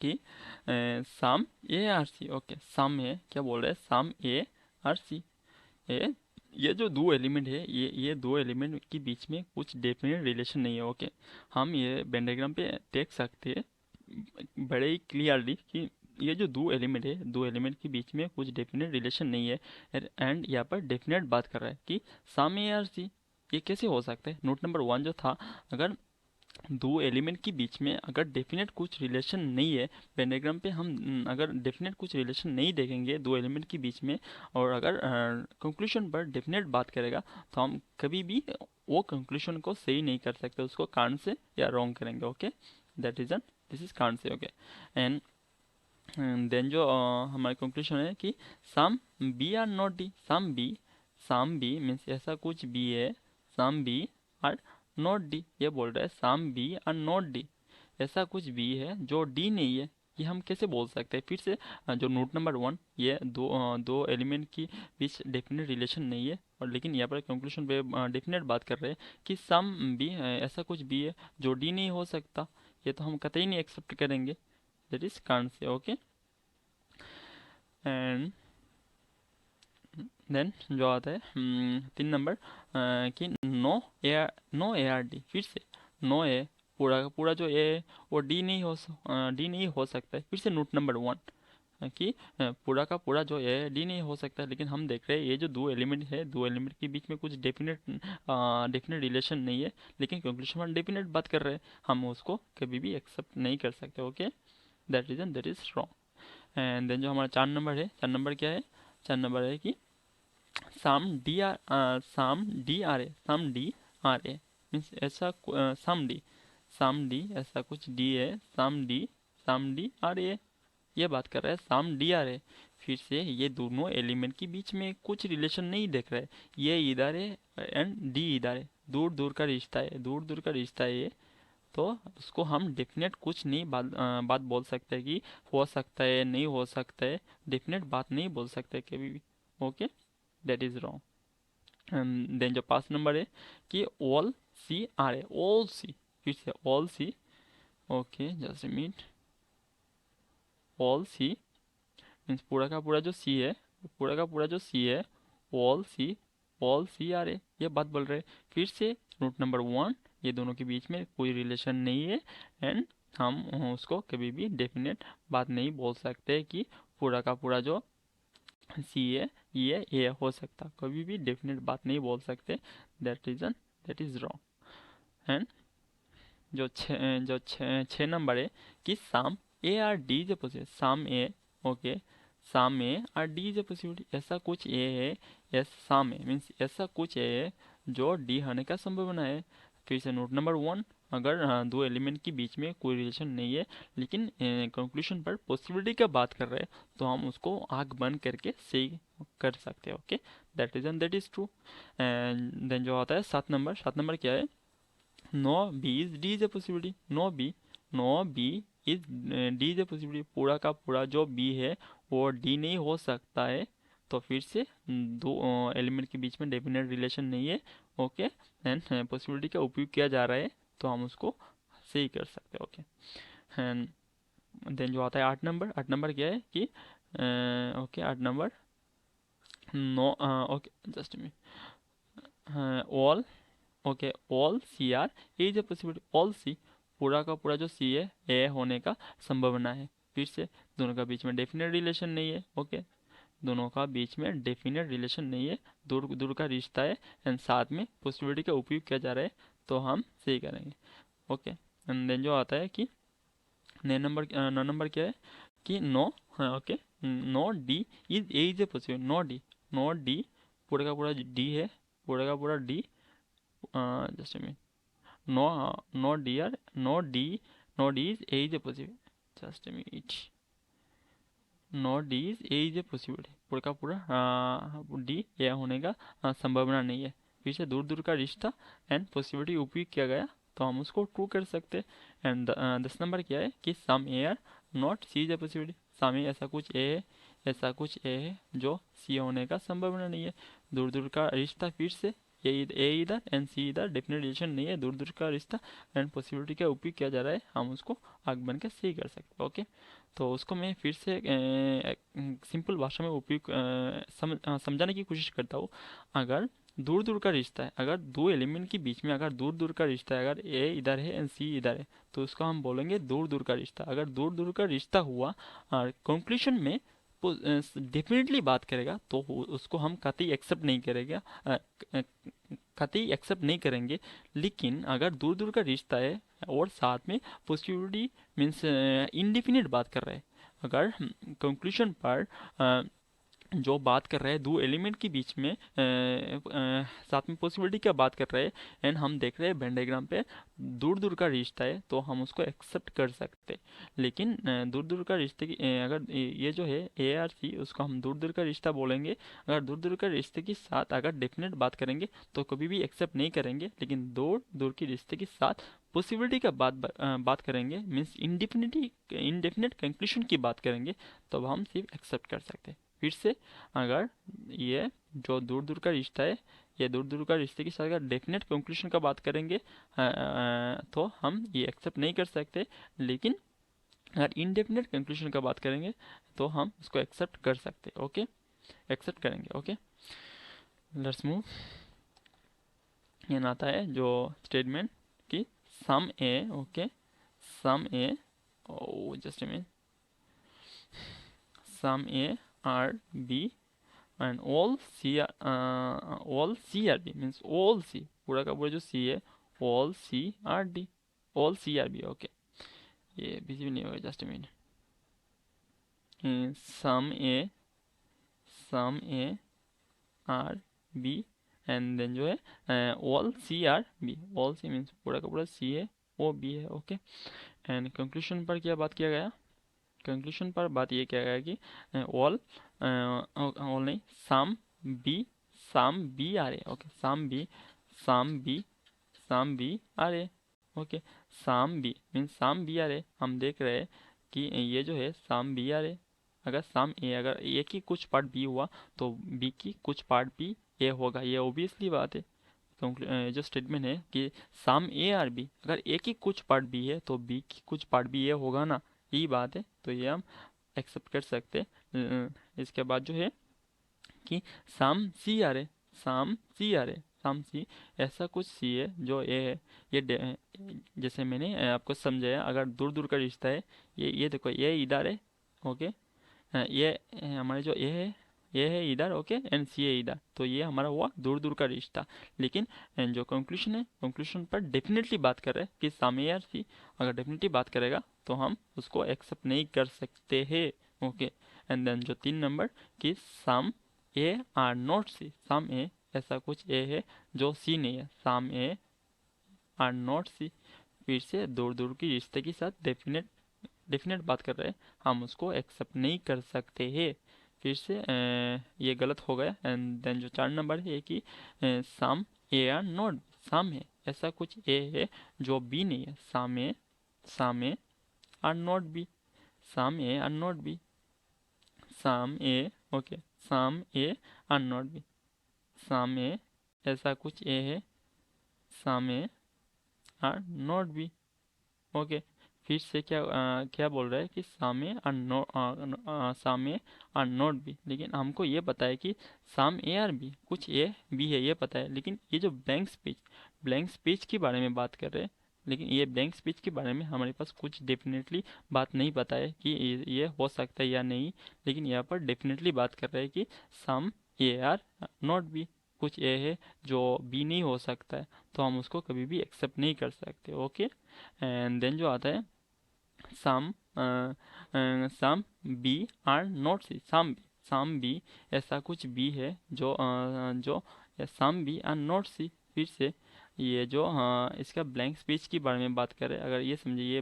कि some A are C. Okay, some ए क्या बोल रहे हैं, सम ए आर सी, ये जो दो एलिमेंट है, ये दो एलिमेंट के बीच में कुछ डेफिनेट रिलेशन नहीं है। ओके, हम ये वेन डायग्राम पे देख सकते हैं बड़े ही क्लियरली कि ये जो दो एलिमेंट है, दो एलिमेंट के बीच में कुछ डेफिनेट रिलेशन नहीं है। एंड यहाँ पर डेफिनेट बात कर रहा है कि सम ए आर सी, ये कैसे हो सकता है? नोट नंबर 1 जो था, अगर दो एलिमेंट के बीच में अगर डेफिनेट कुछ रिलेशन नहीं है, पेंटाग्राम पे हम अगर डेफिनेट कुछ रिलेशन नहीं देखेंगे दो एलिमेंट के बीच में, और अगर कंक्लूजन पर डेफिनेट बात करेगा, तो हम कभी भी वो कंक्लूजन को सही नहीं कर सकते, उसको कारण से या रॉन्ग करेंगे। Okay, that reason this is कारण से। ओके, एंड देन जो हमारा कंक्लूजन है कि some B are not D, some B means ऐसा कुछ बी है, some B are not D, ये बोल रहा है some B are not D, ऐसा कुछ बी है जो डी नहीं है। ये हम कैसे बोल सकते हैं? फिर से जो नोट नंबर 1, ये दो एलिमेंट की बीच डेफिनेट रिलेशन नहीं है, और लेकिन यहाँ पर कंक्लूजन पे डेफिनेट बात कर रहे हैं कि सम बी, ऐसा कुछ बी है जो डी नहीं हो सकता, ये तो हम कतई नहीं एक्सेप्ट करेंगे। That is can't say. Okay, and then जो आता है 3 नंबर कि नो ए आर डी, फिर से नो ए, पूरा का पूरा जो ए है वो डी नहीं हो सकता है। फिर से नोट नंबर 1 कि पूरा का पूरा जो ए डी नहीं हो सकता है, लेकिन हम देख रहे हैं ये जो दो एलिमेंट है, दो एलिमेंट के बीच में कुछ डेफिनेट रिलेशन नहीं है, लेकिन कंक्लूजन में डेफिनेट बात कर रहे हैं, हम उसको कभी भी एक्सेप्ट नहीं कर सकते। Okay, that reason that is wrong. And then जो हमारा 4 नंबर है, 4 नंबर क्या है? 4 नंबर है कि सम D R A, some D R A means ऐसा सम डी ऐसा कुछ डी है, सम डी आर ए, ये बात कर रहा है सम डी आर ए। फिर से ये दोनों एलिमेंट के बीच में कुछ रिलेशन नहीं देख रहा है, ये इधर है एंड डी इधर है, दूर दूर का रिश्ता है, दूर दूर का रिश्ता है ये। तो उसको हम डेफिनेट कुछ नहीं बात बोल सकते कि हो सकता है, नहीं हो सकता है, डेफिनेट बात नहीं बोल सकते कभी भी। Okay, that is wrong. Then जो 5 नंबर है कि all C are A, all C, फिर से all C. Okay, just minute, all C means पूरा का पूरा जो सी है, पूरा का पूरा जो सी है, all C, all C are ए, ये बात बोल रहे हैं। फिर से नोट नंबर 1, ये दोनों के बीच में कोई रिलेशन नहीं है, एंड हम उसको कभी भी डेफिनेट बात नहीं बोल सकते कि पूरा का पूरा जो सी है ये ए हो सकता, कभी भी डेफिनेट बात नहीं बोल सकते। That reason that is wrong. And जो 6 नंबर है कि some A are D is a possible, some A, okay, some A are D is a possibility, ऐसा कुछ ए है, सम ए मीन्स ऐसा कुछ ए है जो डी होने का संभावना है। फिर से नोट नंबर 1, अगर दो एलिमेंट के बीच में कोई रिलेशन नहीं है लेकिन कंक्लूजन पर पॉसिबिलिटी का बात कर रहे हैं तो हम उसको आँख बंद करके सही कर सकते हैं। Okay, that is and that is true. And then जो आता है 7 नंबर क्या है? No B is D is a possibility. No B is D is a possibility. पूरा का पूरा जो बी है वो डी नहीं हो सकता है। तो फिर से दो एलिमेंट के बीच में डेफिनेट रिलेशन नहीं है। ओके, एंड पॉसिबिलिटी का उपयोग किया जा रहा है तो हम उसको सही कर सकते हैं। ओके, एंड देन जो आता है 8 नंबर क्या है कि okay 8 number no okay just all okay all C are is a possibility. All C, पूरा का पूरा जो सी है ए होने का संभावना है। फिर से दोनों का बीच में डेफिनेट रिलेशन नहीं है। ओके, दोनों का बीच में डेफिनेट रिलेशन नहीं है, दूर दूर का रिश्ता है एंड साथ में पॉसिबिलिटी का उपयोग किया जा रहा है तो हम सही करेंगे। ओके, एंड देन जो आता है कि 9 नंबर क्या है कि no okay no D is A is a possible. No D पूरा का पूरा डी है, पूरा का पूरा D just minute no no D are no D is A is a possible. Just minute no D is A is a possible. पूरा का पूरा डी ए होने का संभावना नहीं है। फिर से दूर दूर का रिश्ता एंड पॉसिबिलिटी उपयोग किया गया तो हम उसको ट्रू कर सकते हैं। एंड 10 नंबर क्या है कि some A are not C is a possibility. Some A ऐसा कुछ ए है, ऐसा कुछ ए है जो सी होने का संभावना नहीं है। दूर दूर का रिश्ता, फिर से ए इधर एंड सी इधर, डेफिनेट रिलेशन नहीं है, दूर दूर का रिश्ता एंड पॉसिबिलिटी का उपयोग किया जा रहा है, हम उसको आग बन के सही कर सकते हैं। ओके, तो उसको मैं फिर से सिंपल भाषा में उपयोग समझाने की कोशिश करता हूँ। अगर दूर दूर का रिश्ता है, अगर दो एलिमेंट के बीच में अगर दूर दूर का रिश्ता है, अगर ए इधर है एंड सी इधर है तो उसको हम बोलेंगे दूर दूर का रिश्ता। अगर दूर दूर का रिश्ता हुआ और कंक्लूजन में डेफिनेटली बात करेगा तो उसको हम कतई एक्सेप्ट नहीं करेगा, कतई एक्सेप्ट नहीं करेंगे। लेकिन अगर दूर दूर का रिश्ता है और साथ में पॉसिबिलिटी मीन्स इनडिफिनिट बात कर रहे हैं, अगर कंक्लूजन पर जो बात कर रहे हैं दो एलिमेंट के बीच में साथ में पॉसिबिलिटी क्या बात कर रहे हैं एंड हम देख रहे हैं वेन डायग्राम पे दूर दूर का रिश्ता है तो हम उसको एक्सेप्ट कर सकते। लेकिन दूर दूर का रिश्ते की अगर ये जो है ए आर सी उसको हम दूर दूर का रिश्ता बोलेंगे। अगर दूर दूर का रिश्ते के साथ अगर डेफिनेट बात करेंगे तो कभी भी एक्सेप्ट नहीं करेंगे, लेकिन दूर दूर के रिश्ते के साथ पॉसिबिलिटी का बात करेंगे मीन्स इंडेफिनेट कंक्लूजन की बात करेंगे तो हम सिर्फ एक्सेप्ट कर सकते हैं। फिर से अगर ये जो दूर दूर का रिश्ता है, ये दूर दूर का रिश्ते के साथ अगर डेफिनेट कंक्लूजन का बात करेंगे तो हम ये एक्सेप्ट नहीं कर सकते। लेकिन अगर इनडेफिनेट कंक्लूजन का बात करेंगे तो हम उसको एक्सेप्ट कर सकते। ओके, एक्सेप्ट करेंगे। Okay, let's move. ये आता है जो स्टेटमेंट कि some A okay some A just minute some A R B and all C are B means all C, पूरा का पूरा जो C है all C are D, all C are B। Okay, ये बिजी भी नहीं होगा, just minute. Some A R B and then जो है all C are B, all C means पूरा का पूरा C है वो B है। ओके, एंड कंक्लूजन पर क्या बात किया गया? कंक्लूजन पर बात ये क्या है कि ऑल नहीं सम बी आ रहे। ओके, सम बी आ रहे। Okay, some B means some B आ रहे। हम देख रहे हैं कि ये जो है सम बी आ रहे। अगर सम ए अगर ए की कुछ पार्ट बी हुआ तो बी की कुछ पार्ट भी ए होगा, ये ओबियसली बात है। जो स्टेटमेंट है कि सम ए आर बी, अगर ए की कुछ पार्ट बी है तो बी की कुछ पार्ट भी ए होगा ना, यही बात है। तो ये हम एक्सेप्ट कर सकते। इसके बाद जो है कि सम सी आ रहे, सम सी आ रहे, सम सी ऐसा कुछ सी है जो ए है। ये जैसे मैंने आपको समझाया, अगर दूर दूर का रिश्ता है, ये देखो ये इधर है। ओके, ये हमारे जो ए है ये है इधर। ओके, एंड सी है इधर, तो ये हमारा हुआ दूर दूर का रिश्ता। लेकिन जो कंक्लूजन है, कंक्लूजन पर डेफिनेटली बात कर रहे हैं कि सम ए आर सी, अगर डेफिनेटली बात करेगा तो हम उसको एक्सेप्ट नहीं कर सकते हैं। ओके, एंड देन जो 3 नंबर कि some A are not C, some A ऐसा कुछ ए है जो सी नहीं है। Some A are not C. फिर से दूर दूर की रिश्ते के साथ डेफिनेट डेफिनेट बात कर रहे हैं, हम उसको एक्सेप्ट नहीं कर सकते हैं। फिर से ये गलत हो गया। एंड देन जो 4 नंबर है कि सम ए आर नॉट, सम है ऐसा कुछ ए है जो बी नहीं है। Some A are not B, some A are not B, some A, okay, some A are not B, some A ऐसा कुछ ए है, some A are not B, okay. फिर से क्या बोल रहा है कि some are no some are not B, लेकिन हमको ये पता है कि साम ए आर बी, कुछ ए बी है ये पता है, लेकिन ये जो ब्लैंक स्पीच के बारे में बात कर रहे हैं, लेकिन ये ब्लैंक स्पीच के बारे में हमारे पास कुछ डेफिनेटली बात नहीं पता है कि ये हो सकता है या नहीं। लेकिन यहाँ पर डेफिनेटली बात कर रहे हैं कि some A are not B, कुछ ए है जो बी नहीं हो सकता है, तो हम उसको कभी भी एक्सेप्ट नहीं कर सकते, ओके। एंड देन जो आता है some some B are not C, some B ऐसा कुछ बी है जो some B are not C. फिर से ये जो इसका ब्लैंक स्पेस के बारे में बात कर रहे हैं, अगर ये समझिए ये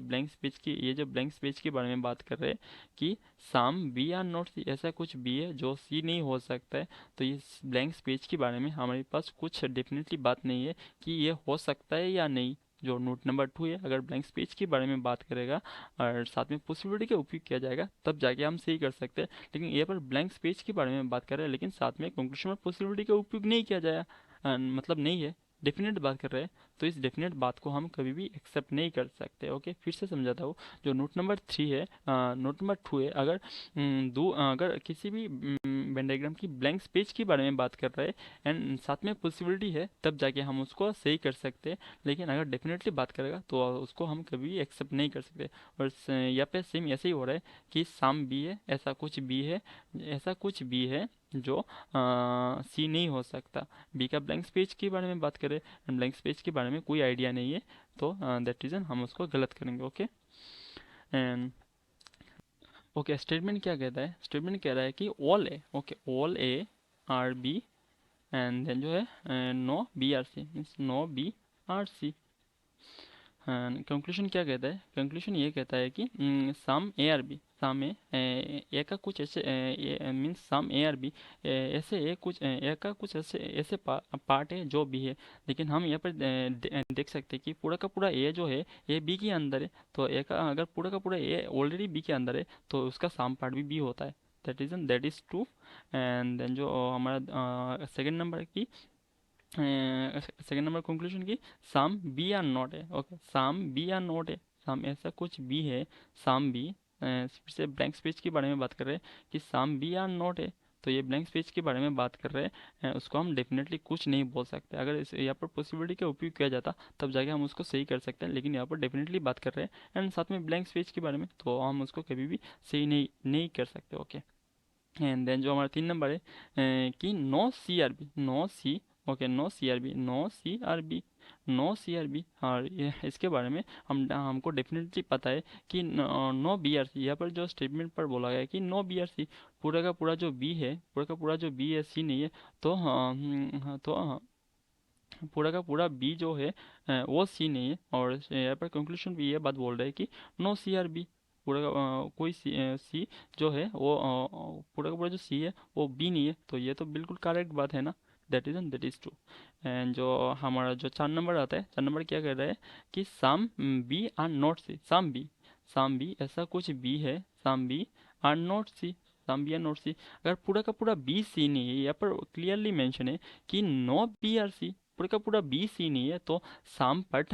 जो ब्लैंक स्पेस के बारे में बात कर रहे हैं कि सम बी आर नॉट सी, ऐसा कुछ बी है जो सी नहीं हो सकता है, तो ये ब्लैंक स्पेस के बारे में हमारे पास कुछ डेफिनेटली बात नहीं है कि ये हो सकता है या नहीं। जो नोट नंबर 2 है, अगर ब्लैंक स्पेस के बारे में बात करेगा और साथ में पॉसिबिलिटी का उपयोग किया जाएगा तब जाके हम सही कर सकते हैं। लेकिन ये पर ब्लैंक स्पेस के बारे में बात कर रहे हैं, लेकिन साथ में कंक्लूजन में पॉसिबिलिटी का उपयोग नहीं किया जाएगा, मतलब नहीं है, डेफिनेट बात कर रहे हैं, तो इस डेफिनेट बात को हम कभी भी एक्सेप्ट नहीं कर सकते, ओके। फिर से समझाता हूँ, जो नोट नंबर 3 है, नोट नंबर 2 है, अगर किसी भी वेन डायग्राम की ब्लैंक स्पेस के बारे में बात कर रहे हैं एंड साथ में पॉसिबिलिटी है तब जाके हम उसको सही कर सकते हैं। लेकिन अगर डेफिनेटली बात करेगा तो उसको हम कभी भी एक्सेप्ट नहीं कर सकते। और यहाँ पे सेम ऐसे ही हो रहा है कि सम बी है, ऐसा कुछ बी है जो सी नहीं हो सकता। बी का ब्लैंक स्पेस के बारे में बात करें, ब्लैंक स्पेस के बारे में कोई आइडिया नहीं है, तो दैट रीज़न हम उसको गलत करेंगे, ओके। एंड ओके, स्टेटमेंट क्या कहता है, स्टेटमेंट कह रहा है कि all A, okay, all A are B and then जो है no B are C, means no B are C. Conclusion क्या कहता है, कंक्लूशन ये कहता है कि some A are B, some ए का कुछ ऐसे means some A are B ऐसे ए का कुछ ऐसे पार्ट है जो बी है। लेकिन हम यहाँ पर देख सकते हैं कि पूरा का पूरा ए जो है ए बी के अंदर है, तो ए का अगर पूरा का पूरा ए ऑलरेडी बी के अंदर है तो उसका सम पार्ट भी बी होता है, that is true. And then जो हमारा सेकेंड नंबर की सेकेंड नंबर कंक्लूजन की सम बी आर नॉट है, okay, some B are not है, सम ऐसा कुछ बी है, सम बी फिर से ब्लैंक स्पेस के बारे में बात कर रहे हैं कि सम बी आर नॉट है, तो ये ब्लैंक स्पेस के बारे में बात कर रहे हैं, उसको हम डेफिनेटली कुछ नहीं बोल सकते। अगर इस यहाँ पर पॉसिबिलिटी का उपयोग किया जाता तब जाके हम उसको सही कर सकते हैं, लेकिन यहाँ पर डेफिनेटली बात कर रहे हैं एंड साथ में ब्लैंक स्पेस के बारे में, तो हम उसको कभी भी सही नहीं कर सकते, ओके। एंड देन जो हमारा 3 नंबर है कि no C are B, no C, okay, no C are B, no C are B, no C are B, और ये इसके बारे में हमको डेफिनेटली पता है कि नो बी आर सी। यहाँ पर जो स्टेटमेंट पर बोला गया है कि नो बी आर सी, पूरा का पूरा जो बी है, पूरा का पूरा जो बी है सी नहीं है, तो पूरा का पूरा बी जो है वो सी नहीं है। और यहाँ पर कंक्लूजन भी ये बात बोल रहा है कि नो सी आर बी, पूरा का कोई सी जो है वो पूरा का पूरा जो सी है वो बी नहीं है, तो ये तो बिल्कुल करेक्ट बात है ना, दैट इज़ ट्रू। एंड जो हमारा जो 4 नंबर आता है, 4 नंबर क्या कह रहा है कि some B are not C, some B ऐसा कुछ बी है, some B are not C, some B are not C. अगर पूरा का पूरा बी सी नहीं है, यहाँ पर क्लियरली मेंशन है कि नो बी आर सी, पूरा का पूरा बी सी नहीं है, तो सामपट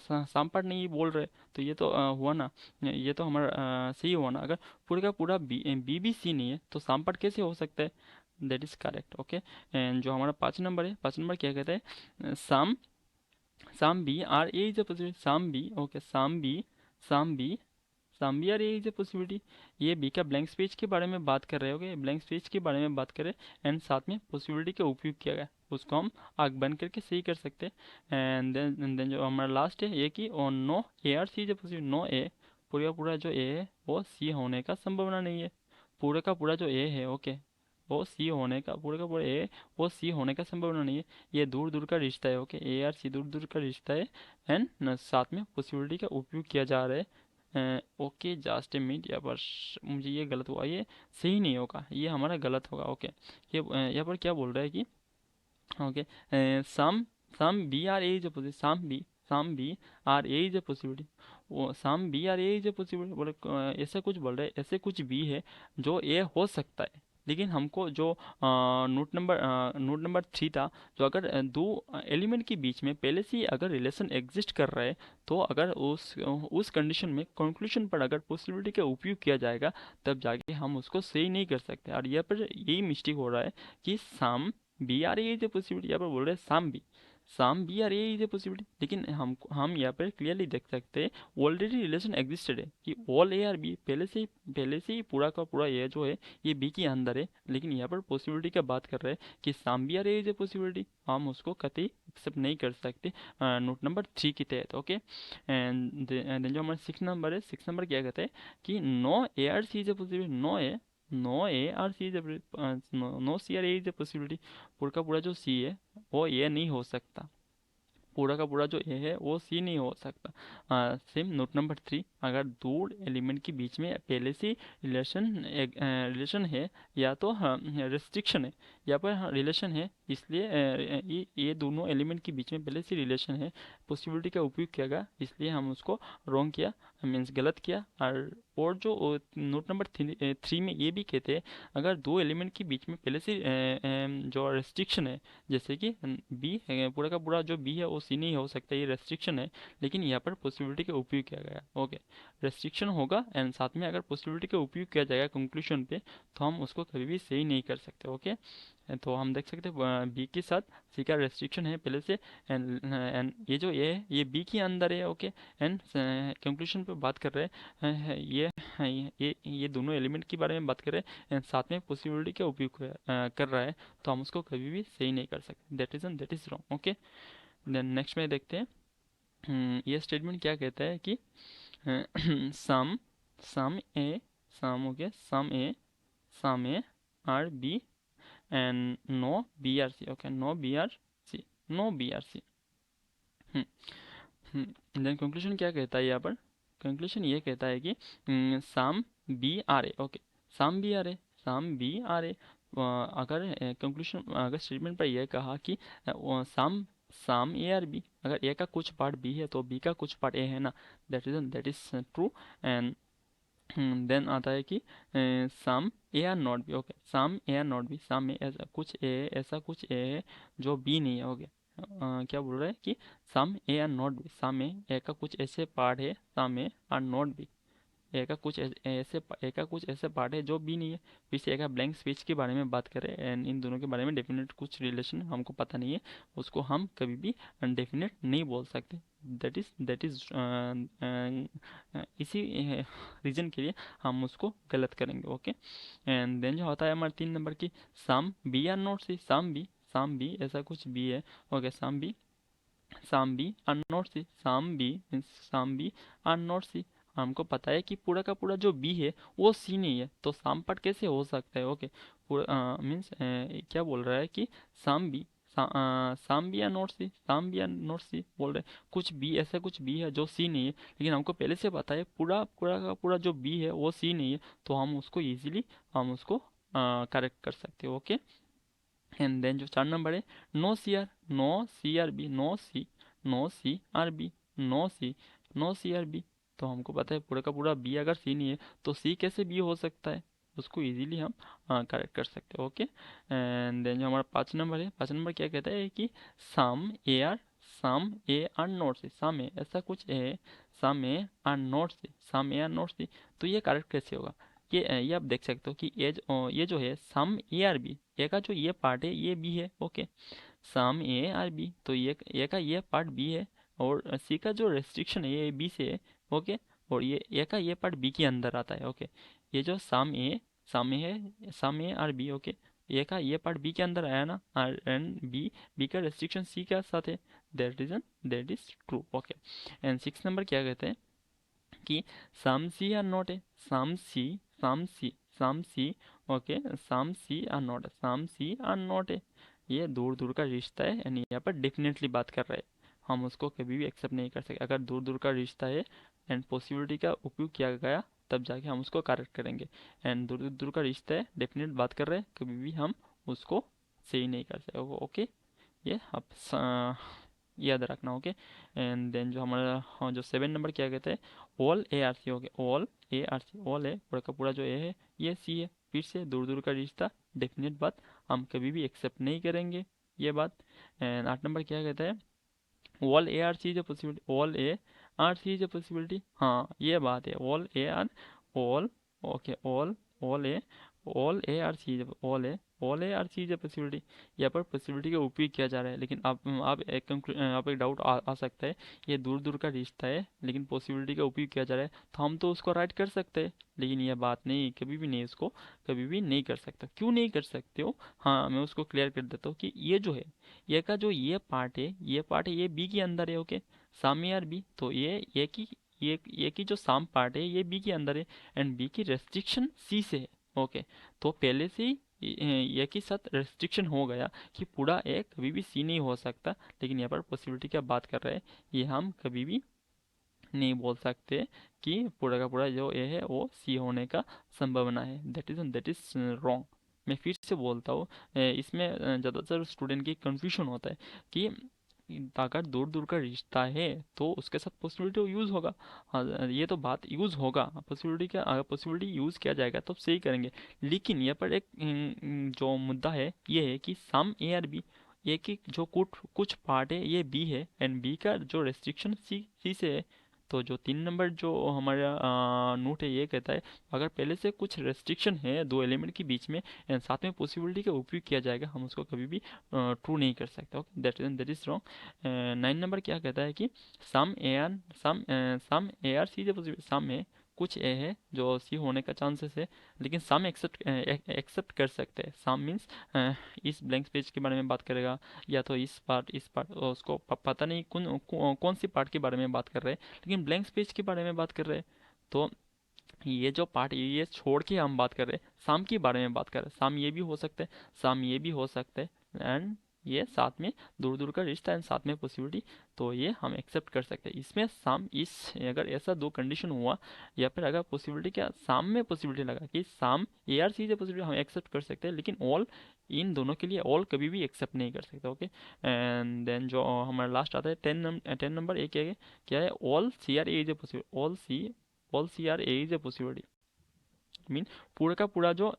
सामपट नहीं बोल रहे, तो ये तो हुआ ना, ये तो हमारा सही हुआ ना। अगर पूरा का पूरा बी सी नहीं है तो सामपट कैसे हो सकता है, that is correct, okay. And जो हमारा 5 नंबर है, 5 नंबर क्या कहता है, some B are A is a possibility, some B, okay, some B some B are A is a possibility. ये बी का ब्लैंक स्पेस के बारे में बात कर रहे होगे, ब्लैंक स्पेस के बारे में बात करें एंड साथ में पॉसिबिलिटी का उपयोग किया गया, उसको हम आग बंद करके सही कर सकते हैं। एंड देन जो हमारा लास्ट है ये कि और no A are C is a possibility, no A, पूरा पूरा जो ए है वो सी होने का संभावना नहीं है, पूरा का पूरा जो ए है, ओके, ओ सी होने का पूरे का पूरा ए ओ सी होने का संभावना नहीं है, ये दूर दूर का रिश्ता है। ओके, ए आर सी दूर दूर का रिश्ता है, एंड साथ में पॉसिबिलिटी का उपयोग किया जा रहा है। ओके जस्ट ए मिनट, यहाँ पर मुझे ये गलत हुआ, ये सही नहीं होगा, ये हमारा गलत होगा। ओके, ये यहाँ पर क्या बोल रहा है कि okay some some B are A is a possibility, some B are A is a possibility, वो some B are A is a possibility बोले ऐसा कुछ बोल रहे हैं, ऐसे कुछ बी है जो ए हो सकता है। लेकिन हमको जो नोट नंबर 3 था, जो अगर दो एलिमेंट के बीच में पहले से ही अगर रिलेशन एग्जिस्ट कर रहा है, तो अगर उस कंडीशन में कंक्लूजन पर अगर पॉसिबिलिटी का उपयोग किया जाएगा, तब जाके हम उसको सही नहीं कर सकते। और यहाँ पर यही मिस्टेक हो रहा है कि some B are A is a possibility, यहाँ पर बोल रहे हैं some B are A is a possibility, लेकिन हम यहाँ पर क्लियरली देख सकते हैं ऑलरेडी रिलेशन एग्जिस्टेड है कि ऑल ए आर बी, पहले से ही पूरा का पूरा ये जो है ये बी के अंदर है। लेकिन यहाँ पर पॉसिबिलिटी का बात कर रहे हैं कि some B are A is a possibility, हम उसको कतई एक्सेप्ट नहीं कर सकते नोट नंबर 3 के तहत। ओके, एंड देन जो हमारा 6 नंबर है, 6 नंबर क्या कहते हैं कि no A are C is a possibility, no A are C is no C are A is a possibility, पूरा का पूरा जो सी है वो ये नहीं हो सकता, पूरा का पूरा जो ए है वो सी नहीं हो सकता। सेम नोट नंबर 3, अगर दो एलिमेंट के बीच में पहले से रिलेशन है, या तो रेस्ट्रिक्शन है, या पर रिलेशन है, इसलिए ये दोनों एलिमेंट के बीच में पहले से रिलेशन है, पॉसिबिलिटी का उपयोग किया गया, इसलिए हम उसको रॉन्ग किया, मीन्स गलत किया। और जो नोट नंबर 3 में ये भी कहते हैं, अगर दो एलिमेंट के बीच में पहले से जो रेस्ट्रिक्शन है, जैसे कि बी पूरा का पूरा जो बी है वो सी नहीं हो सकता, ये रेस्ट्रिक्शन है, लेकिन यहाँ पर पॉसिबिलिटी का उपयोग किया गया। ओके, रेस्ट्रिक्शन होगा एंड साथ में अगर पॉसिबिलिटी का उपयोग किया जाएगा कंक्लूजन पे, तो हम उसको कभी भी सही नहीं कर सकते। ओके, तो हम देख सकते हैं बी के साथ सी का रेस्ट्रिक्शन है पहले से, एंड ये जो ए है ये बी के अंदर है। ओके, एंड कंक्लूजन पे बात कर रहे हैं ये दोनों एलिमेंट के बारे में बात कर रहे हैं, एंड साथ में पॉसिबिलिटी का उपयोग कर रहा है, तो हम उसको कभी भी सही नहीं कर सकते, that is wrong. Okay, then next में देखते हैं ये स्टेटमेंट क्या कहता है कि some some A some okay some A are B and no B are C. Okay, no B are C, no B are C. Then conclusion क्या कहता है यहाँ पर, कंक्लूजन ये कहता है कि some B are A. Okay, some B are A, some B are A. अगर कंक्लूजन अगर स्टेटमेंट पर यह कहा कि some some A are B, अगर ए का कुछ पार्ट बी है तो बी का कुछ पार्ट ए है ना, that is true. And then आता है कि some A are not B. Okay, some A are not B, some में ऐसा कुछ ए है जो बी नहीं है। ओके, क्या बोल रहा है कि some A are not B, some में ए का कुछ ऐसे पार्ट है, सम में आर नॉट बी, ए का कुछ ऐसे पार्ट है जो बी नहीं है। फिर से एक ब्लैंक स्पेस के बारे में बात करें, एंड इन दोनों के बारे में डेफिनेट कुछ रिलेशन हमको पता नहीं है, उसको हम कभी भी अनडेफिनेट नहीं बोल सकते। दैट इज इसी रीजन के लिए हम उसको गलत करेंगे। ओके, एंड देन जो होता है हमारे 3 नंबर की some B are not C, some B ऐसा कुछ बी है। Okay, some B are not C, some B are not C, हमको पता है कि पूरा का पूरा जो बी है वो सी नहीं है, तो सम पार्ट कैसे हो सकता है। ओके, पूरा मीन्स क्या बोल रहा है कि some B some B are not C, some B are not C बोल रहे हैं, कुछ बी ऐसा कुछ बी है जो सी नहीं है, लेकिन हमको पहले से पता है पूरा पूरा का पूरा जो बी है वो सी नहीं है, तो हम उसको इजीली हम उसको करेक्ट कर सकते हैं। ओके, एंड देन जो 4 नंबर है no C are B, no C are B, तो हमको पता है पूरा का पूरा बी अगर सी नहीं है तो सी कैसे बी हो सकता है, उसको इजीली हम करेक्ट कर सकते हैं। ओके, एंड देन जो हमारा 5 नंबर है, 5 नंबर क्या कहता है कि some A are not C, some A ऐसा कुछ है, सम ए आर नॉट सी, तो ये करेक्ट कैसे होगा। ये आप देख सकते हो कि ये जो है सम ए आर बी, ए का जो ये पार्ट है ये बी है। Okay, some A are B, तो ये का ये पार्ट बी है, और सी का जो रेस्ट्रिक्शन है ये बी से है। ओके, और ये का ये पार्ट बी के अंदर आता है। ओके, ये जो some A are B. Okay, ये का ये पार्ट बी के अंदर आया ना, एंड बी का रेस्ट्रिक्शन सी के साथ है, that is true. Okay, and 6 number क्या कहते हैं कि some C are not A, some C, okay, some C are not, some C are not है, ये दूर दूर का रिश्ता है, यानी यहाँ पर डेफिनेटली बात कर रहे हैं, हम उसको कभी भी एक्सेप्ट नहीं कर सकते। अगर दूर दूर का रिश्ता है एंड पॉसिबिलिटी का उपयोग किया गया तब जाके हम उसको करेक्ट करेंगे। एंड दूर दूर का रिश्ता है, डेफिनेट बात कर रहे हैं, कभी भी हम उसको सही नहीं कर सकते। ओके, ये आप याद रखना। ओके, एंड देन जो हमारा, हाँ, जो 7 नंबर क्या कहते हैं, all A are C. Okay, all A are C, all है पूरा का पूरा जो ए है ये सी है, फिर से दूर दूर का रिश्ता, डेफिनेट बात, हम कभी भी एक्सेप्ट नहीं करेंगे ये बात। एंड 8 नंबर क्या कहता है, all A are C is a possibility, all A are C is a possibility, हाँ ये बात है, all A are, all, okay, all A, all A are C is a possibility, यहाँ पर पॉसिबिलिटी का उपयोग किया जा रहा है। लेकिन आप एक डाउट आ सकता है, ये दूर दूर का रिश्ता है लेकिन पॉसिबिलिटी का उपयोग किया जा रहा है, तो हम तो उसको राइट कर सकते हैं, लेकिन यह बात नहीं, कभी भी नहीं, उसको कभी भी नहीं कर सकता। क्यों नहीं कर सकते हो, हाँ मैं उसको क्लियर कर देता हूँ कि ये जो है, ये का जो ये पार्ट है, ये बी के अंदर है। ओके, साम यार बी, तो ये की जो साम पार्ट है ये बी के अंदर है, एंड बी की रेस्ट्रिक्शन सी से है। ओके, तो पहले से ही ये के साथ रेस्ट्रिक्शन हो गया कि पूरा ए कभी भी सी नहीं हो सकता, लेकिन यहाँ पर पॉसिबिलिटी की बात कर रहे हैं, ये हम कभी भी नहीं बोल सकते कि पूरा का पूरा जो ए है वो सी होने का संभावना है। That is wrong. मैं फिर से बोलता हूँ, इसमें ज़्यादातर स्टूडेंट की कंफ्यूजन होता है कि अगर दूर दूर का रिश्ता है तो उसके साथ पॉसिबिलिटी यूज़ होगा। हाँ, ये तो बात यूज़ होगा, पॉसिबिलिटी का, अगर पॉसिबिलिटी यूज़ किया जाएगा तो सही करेंगे। लेकिन यहाँ पर एक जो मुद्दा है ये है कि सम ए आर बी, ये कि जो कुछ कुछ पार्ट है ये बी है, एंड बी का जो रेस्ट्रिक्शन सी से है। तो जो 3 नंबर जो हमारा नोट है ये कहता है, अगर पहले से कुछ रेस्ट्रिक्शन है दो एलिमेंट के बीच में एंड साथ में पॉसिबिलिटी का उपयोग किया जाएगा, हम उसको कभी भी ट्रू नहीं कर सकते। Okay, that is wrong. 9 number क्या कहता है कि सम ए आर सी जो सम में कुछ ए है जो सी होने का चांसेस है, लेकिन सम एक्सेप्ट कर सकते हैं। सम मीन्स इस ब्लैंक स्पेस के बारे में बात करेगा, या तो इस पार्ट, उसको पता नहीं कौन सी पार्ट के बारे में बात कर रहे हैं, लेकिन ब्लैंक स्पेस के बारे में बात कर रहे हैं। तो ये जो पार्ट ये छोड़ के हम बात कर रहे हैं, शाम के बारे में बात कर रहे हैं, शाम ये भी हो सकता है, शाम ये भी हो सकता है, एंड ये साथ में दूर दूर का रिश्ता एंड साथ में पॉसिबिलिटी, तो ये हम एक्सेप्ट कर सकते हैं। इसमें शाम इस, अगर ऐसा दो कंडीशन हुआ, या फिर अगर पॉसिबिलिटी क्या शाम में पॉसिबिलिटी लगा कि शाम ए आर सी पॉसिबिलिटी हम एक्सेप्ट कर सकते हैं, लेकिन ऑल, इन दोनों के लिए ऑल कभी भी एक्सेप्ट नहीं कर सकते। ओके, एंड देन जो हमारा लास्ट आता है 10 नंबर, एक क्या है, all C are A is a possibility, all C are A is a possibility, mean पूरा का पूरा जो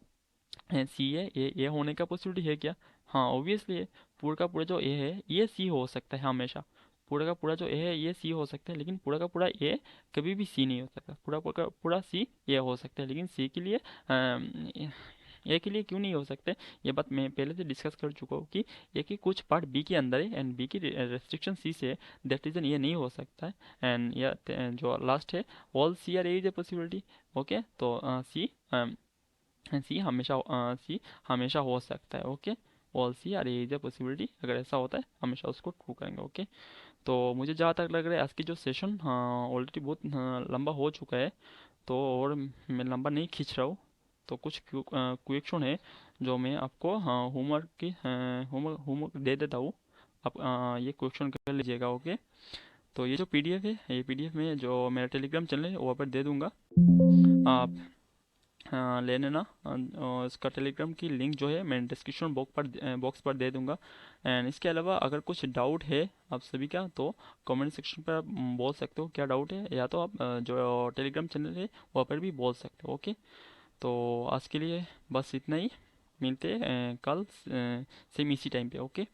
सी है ये होने का पॉसिबिलिटी है क्या, हाँ ऑब्वियसली है, पूरा का पूरा जो ए है ये सी हो सकता है हमेशा, पूरा का पूरा जो ए है ये सी हो सकता है, लेकिन पूरा का पूरा ए कभी भी सी नहीं हो सकता, पूरा का पूरा सी ए हो सकता है, लेकिन सी के लिए ए के लिए क्यों नहीं हो सकते, ये बात मैं पहले से डिस्कस कर चुका हूँ कि ये कि कुछ पार्ट बी के अंदर है एंड बी की रेस्ट्रिक्शन सी से है, दैट रीजन ये नहीं हो सकता है। एंड या जो लास्ट है, all C are A is a possibility. Okay, तो सी हमेशा हो सकता है। Okay, all C are A is a possibility, अगर ऐसा होता है हमेशा उसको ट्रू करेंगे। ओके, तो मुझे जहाँ तक लग रहा है आज की जो सेशन ऑलरेडी बहुत लंबा हो चुका है, तो और मैं लंबा नहीं खींच रहा हूँ, तो कुछ क्वेश्चन है जो मैं आपको होमवर्क दे देता हूँ, आप ये क्वेश्चन कर लीजिएगा। ओके, तो ये जो पीडीएफ है, ये पीडीएफ में जो मेरा टेलीग्राम चैनल है वहाँ पर दे दूँगा, आप ले लेना। और इसका टेलीग्राम की लिंक जो है मैं डिस्क्रिप्शन बॉक्स पर दे दूंगा। एंड इसके अलावा अगर कुछ डाउट है आप सभी का, तो कमेंट सेक्शन पर आप बोल सकते हो क्या डाउट है, या तो आप जो टेलीग्राम चैनल है वहाँ पर भी बोल सकते हो। ओके, तो आज के लिए बस इतना ही, मिलते हैं कल सेम इसी टाइम पे। ओके।